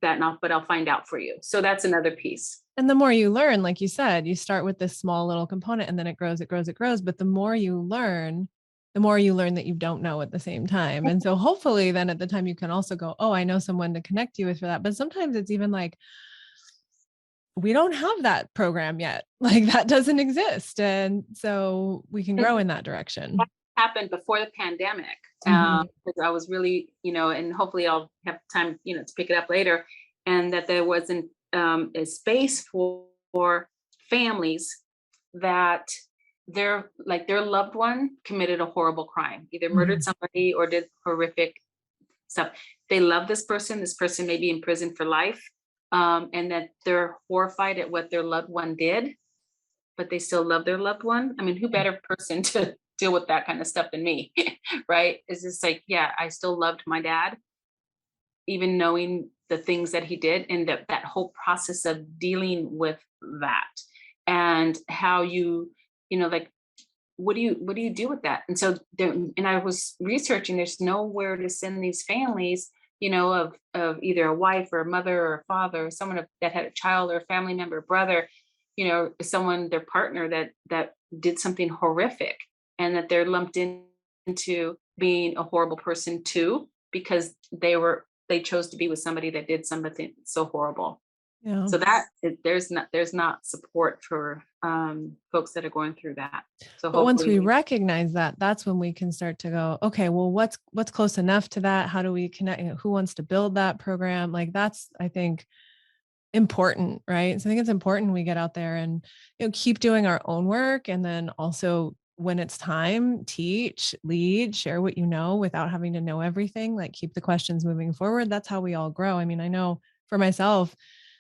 that enough, but I'll find out for you. So that's another piece. And the more you learn, like you said, you start with this small little component and then it grows, it grows, it grows. But the more you learn, that you don't know at the same time. And so hopefully then at the time you can also go, oh, I know someone to connect you with for that. But sometimes it's even like, we don't have that program yet. Like that doesn't exist. And so we can grow in that direction. Happened before the pandemic, Mhm. because I was really, and hopefully I'll have time, to pick it up later, and that there wasn't, a space for families that their loved one committed a horrible crime, either murdered Mhm. somebody or did horrific stuff. They love this person. This person may be in prison for life, and that they're horrified at what their loved one did, but they still love their loved one. I mean, who Yeah. better person to deal with that kind of stuff than me, right? It's just like, yeah, I still loved my dad, even knowing the things that he did, and that whole process of dealing with that, and how like, what do you do with that? And so there, and I was researching, there's nowhere to send these families, of either a wife or a mother or a father or someone that had a child or a family member, brother, someone, their partner that did something horrific, and that they're lumped into being a horrible person too, because they chose to be with somebody that did something so horrible. Yeah. So there's not support for folks that are going through that. So But once hopefully we recognize that, that's when we can start to go, okay, well, what's close enough to that? How do we connect? Who wants to build that program? Like that's, I think, important, right? So I think it's important we get out there and keep doing our own work, and then also when it's time, teach, lead, share what you know without having to know everything. Like keep the questions moving forward. That's how we all grow. I mean, I know for myself,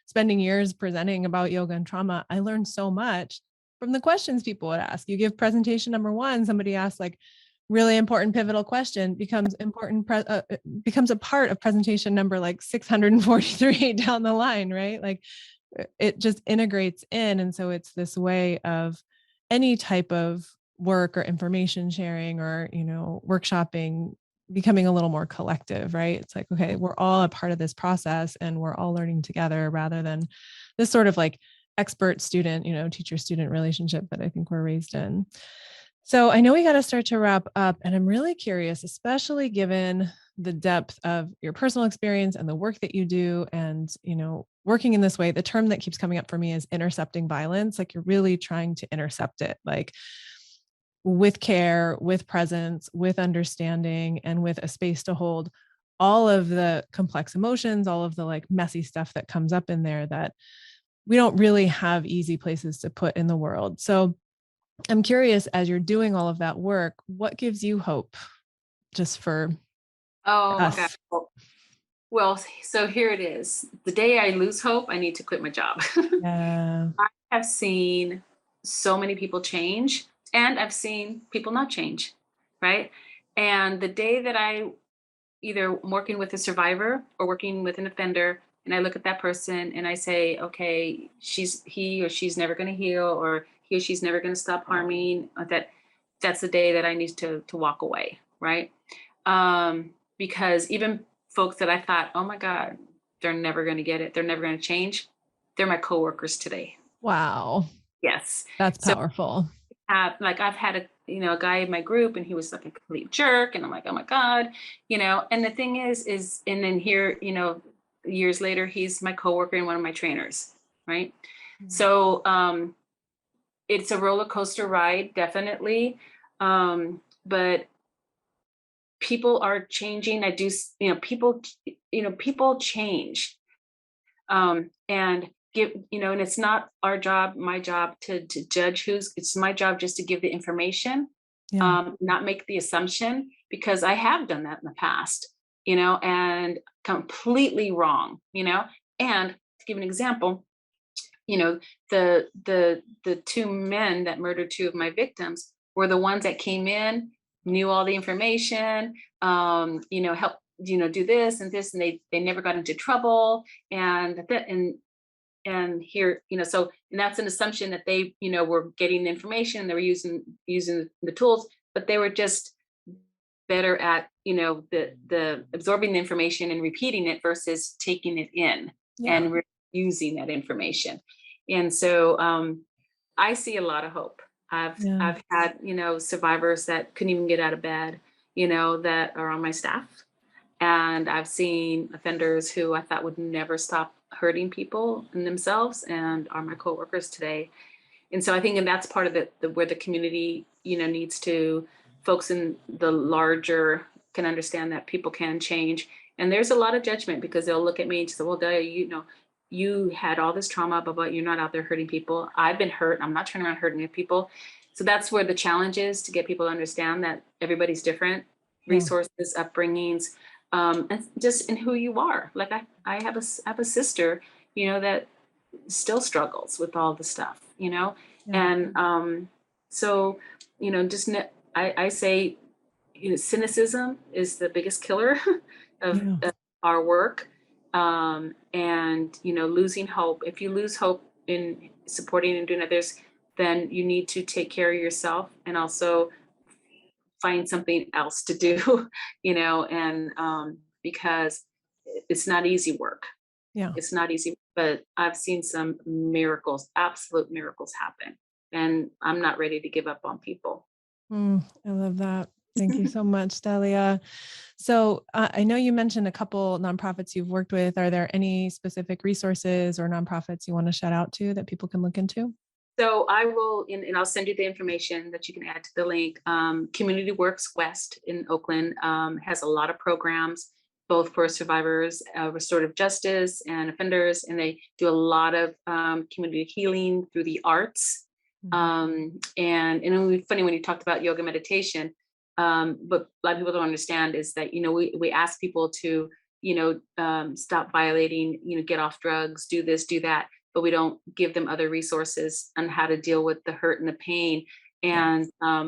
spending years presenting about yoga and trauma, I learned so much from the questions people would ask. You give presentation number one, somebody asks like really important pivotal question, becomes becomes a part of presentation number like 643 down the line, right? Like it just integrates in. And so it's this way of any type of work or information sharing or workshopping becoming a little more collective, right? It's like, okay, we're all a part of this process and we're all learning together, rather than this sort of like expert student, teacher student relationship that I think we're raised in. So I know we got to start to wrap up, and I'm really curious, especially given the depth of your personal experience and the work that you do, and working in this way. The term that keeps coming up for me is intercepting violence. Like you're really trying to intercept it, like with care, with presence, with understanding, and with a space to hold all of the complex emotions, all of the like messy stuff that comes up in there that we don't really have easy places to put in the world. So I'm curious, as you're doing all of that work, what gives you hope just for Oh my God. us? Well, so here it is. The day I lose hope, I need to quit my job. Yeah. I have seen so many people change, and I've seen people not change, right? And the day that I either working with a survivor or working with an offender, and I look at that person and I say, okay, he or she's never going to heal, or he or she's never going to stop harming, that's the day that I need to walk away, right? Because even folks that I thought, oh my God, they're never going to get it, they're never going to change, they're my coworkers today. Wow. Yes. That's So powerful. like I've had a guy in my group, and he was like a complete jerk, and I'm like, oh my God, and the thing is, and then here, years later, he's my coworker and one of my trainers, right? Mm. So it's a roller coaster ride, definitely. But people are changing. I do, people change. And and it's not our job, my job to judge it's my job just to give the information, Yeah. not make the assumption, because I have done that in the past, and completely wrong, and to give an example, the two men that murdered two of my victims were the ones that came in, knew all the information, help, do this and this, and they never got into trouble, and here, so, and that's an assumption that they, were getting the information, they were using the tools, but they were just better at, the absorbing the information and repeating it versus taking it in Yeah. and using that information. And so I see a lot of hope. Yeah. I've had, survivors that couldn't even get out of bed, that are on my staff. And I've seen offenders who I thought would never stop hurting people and themselves, and are my coworkers today. And so I think, and that's part of the where the community, needs to, folks in the larger can understand that people can change. And there's a lot of judgment, because they'll look at me and say, well, Delia, you had all this trauma, but you're not out there hurting people. I've been hurt. I'm not turning around hurting people. So that's where the challenge is, to get people to understand that everybody's different, resources, upbringings, and just in who you are. Like I have a sister, that still struggles with all the stuff, and so, just I say, cynicism is the biggest killer of our work, and losing hope. If you lose hope in supporting and doing others, then you need to take care of yourself and also find something else to do, and because it's not easy work. Yeah. It's not easy, but I've seen some miracles, absolute miracles happen. And I'm not ready to give up on people. I love that. Thank you so much, Delia. So I know you mentioned a couple nonprofits you've worked with. Are there any specific resources or nonprofits you want to shout out to that people can look into? So I will, and I'll send you the information that you can add to the link. Community Works West in Oakland has a lot of programs, both for survivors, restorative justice, and offenders, and they do a lot of community healing through the arts. And it would be funny when you talked about yoga meditation, but a lot of people don't understand is that we ask people to stop violating, get off drugs, do this, do that, but we don't give them other resources on how to deal with the hurt and the pain. And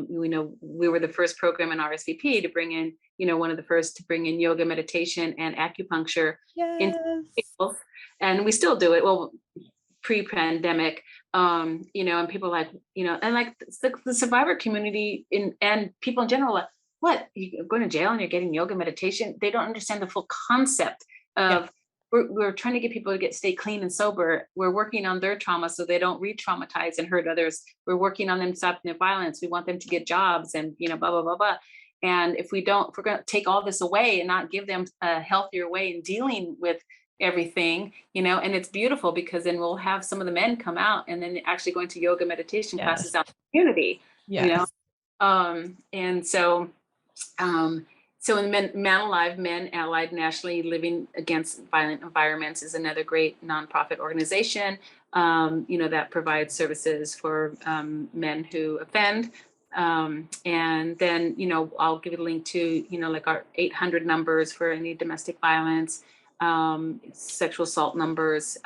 we were the first program in RSVP to bring in, one of the first to bring in yoga, meditation, and acupuncture into people, and we still do it. Well, pre-pandemic, and people like, and like the survivor community and people in general, like, what, you're going to jail and you're getting yoga meditation? They don't understand the full concept of we're trying to get people to stay clean and sober. We're working on their trauma so they don't re-traumatize and hurt others. We're working on them stopping their violence. We want them to get jobs and blah blah blah blah. And if we're going to take all this away and not give them a healthier way in dealing with everything, and it's beautiful because then we'll have some of the men come out and then actually going to yoga meditation classes out in the community, and so in Man Alive, Men Allied Nationally Living Against Violent Environments is another great nonprofit organization, that provides services for men who offend. And then, I'll give you a link to, like our 800 numbers for any domestic violence, sexual assault numbers,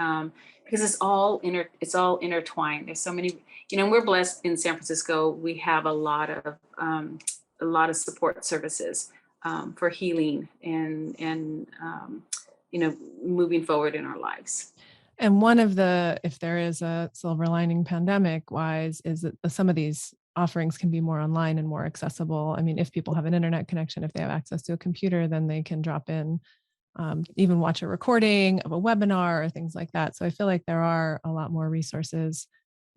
because it's all intertwined. There's so many, we're blessed in San Francisco. We have a lot of support services for healing and moving forward in our lives. And one of the, if there is a silver lining pandemic wise, is that some of these offerings can be more online and more accessible. I mean, if people have an internet connection, if they have access to a computer, then they can drop in, even watch a recording of a webinar or things like that. So I feel like there are a lot more resources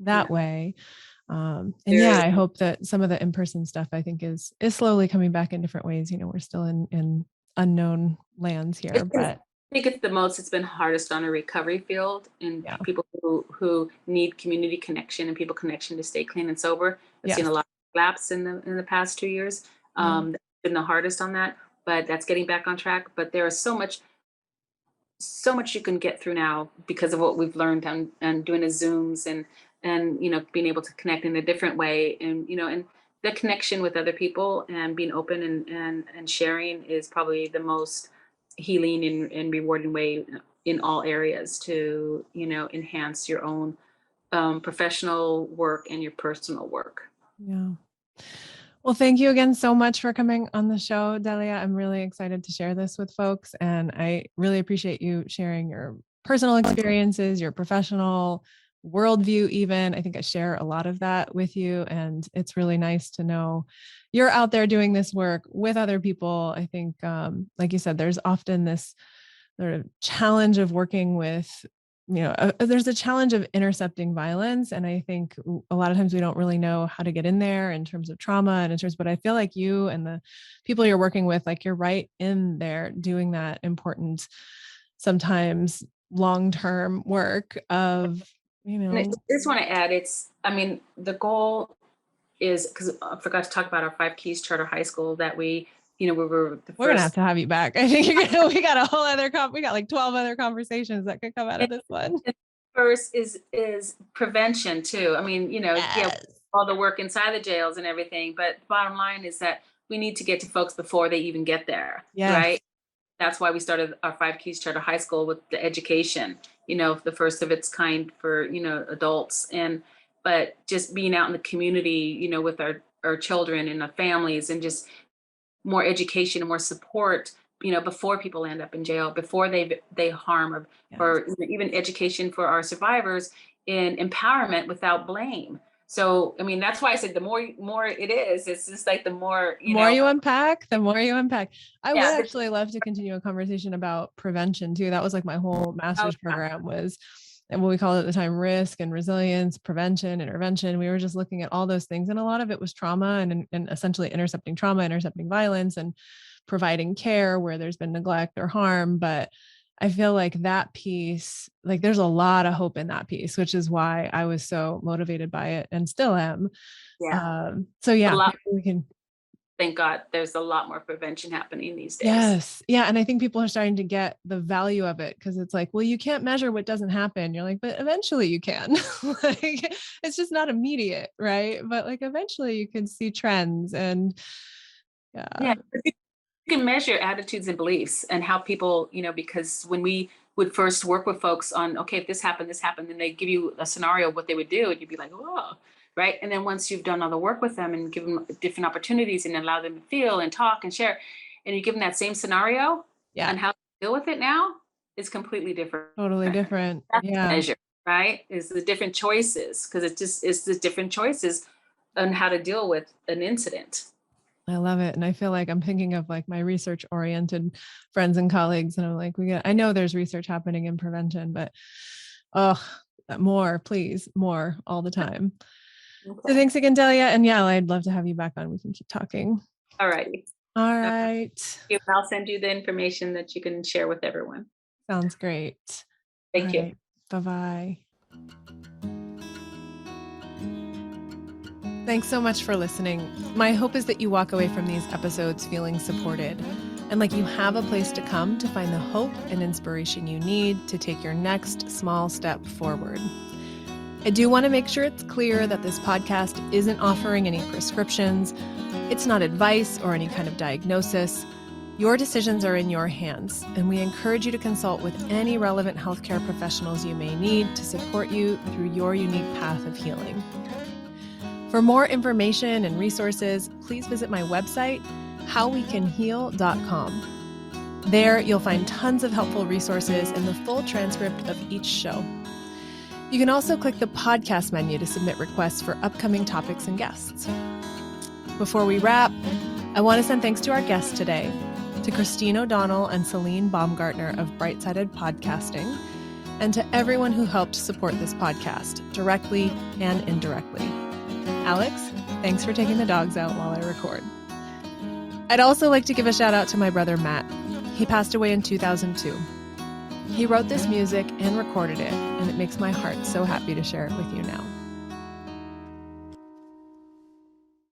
that way. I hope that some of the in-person stuff, I think, is slowly coming back in different ways. We're still in unknown lands here, but I think it's been hardest on a recovery field and people who need community connection and people connection to stay clean and sober. I've seen a lot of lapse in the past 2 years. That's been the hardest on that, but that's getting back on track. But there is so much you can get through now because of what we've learned and doing the Zooms and being able to connect in a different way, and and the connection with other people and being open and sharing is probably the most healing and rewarding way in all areas to enhance your own professional work and your personal work. Well, thank you again so much for coming on the show, Delia. I'm really excited to share this with folks, and I really appreciate you sharing your personal experiences, your professional worldview even. I think I share a lot of that with you, and it's really nice to know you're out there doing this work with other people. I think, like you said, there's often this sort of challenge of working with, there's a challenge of intercepting violence. And I think a lot of times we don't really know how to get in there in terms of trauma and in terms, but I feel like you and the people you're working with, like you're right in there doing that important, sometimes long-term work of, And I just want to add, the goal is, because I forgot to talk about our 5 Keys Charter High School that we were the first. We're gonna have you back. I think we got a whole other we got like 12 other conversations that could come out of this one. First is prevention too. all the work inside the jails and everything. But bottom line is that we need to get to folks before they even get there, Yes. right? That's why we started our Five Keys Charter High School with the education, the first of its kind for, adults. But just being out in the community, with our children and our families, and just more education and more support, before people end up in jail, before they harm, or even education for our survivors in empowerment without blame. So, I mean, that's why I said the more it is, it's just like the more, The more you unpack, the more you unpack. I would yeah, actually love to continue a conversation about prevention too. That was like my whole master's program was, and what we called at the time, risk and resilience, prevention, intervention. We were just looking at all those things. And a lot of it was trauma and essentially intercepting trauma, intercepting violence, and providing care where there's been neglect or harm. But I feel like that piece, like there's a lot of hope in that piece, which is why I was so motivated by it and still am. yeah. So yeah, A lot, maybe we can. thank God there's a lot more prevention happening these days. Yes. Yeah. And I think people are starting to get the value of it, because it's like, well, you can't measure what doesn't happen. You're like, but eventually you can. Like, it's just not immediate, right? But like eventually you can see trends and Yeah. You can measure attitudes and beliefs and how people, because when we would first work with folks on, okay, if this happened, and they give you a scenario of what they would do, and you'd be like, oh, right. And then once you've done all the work with them and give them different opportunities and allow them to feel and talk and share, and you give them that same scenario, yeah, and how to deal with it now is completely different. totally different. That's the Yeah. measure, right? Is the different choices, because it's the different choices on how to deal with an incident. I love it. And I feel like I'm thinking of like my research oriented friends and colleagues. And I'm like, I know there's research happening in prevention, but more, please, more all the time. Okay. So thanks again, Delia. And yeah, I'd love to have you back on. We can keep talking. All righty. All right. I'll send you the information that you can share with everyone. Sounds great. Thank you. Bye-bye. Thanks so much for listening. My hope is that you walk away from these episodes feeling supported and like you have a place to come to find the hope and inspiration you need to take your next small step forward. I do want to make sure it's clear that this podcast isn't offering any prescriptions. It's not advice or any kind of diagnosis. Your decisions are in your hands, and we encourage you to consult with any relevant healthcare professionals you may need to support you through your unique path of healing. For more information and resources, please visit my website, howwecanheal.com. There, you'll find tons of helpful resources and the full transcript of each show. You can also click the podcast menu to submit requests for upcoming topics and guests. Before we wrap, I want to send thanks to our guests today, to Christine O'Donnell and Celine Baumgartner of Bright-Sided Podcasting, and to everyone who helped support this podcast, directly and indirectly. Alex, thanks for taking the dogs out while I record. I'd also like to give a shout out to my brother Matt. He passed away in 2002. He wrote this music and recorded it, and it makes my heart so happy to share it with you now.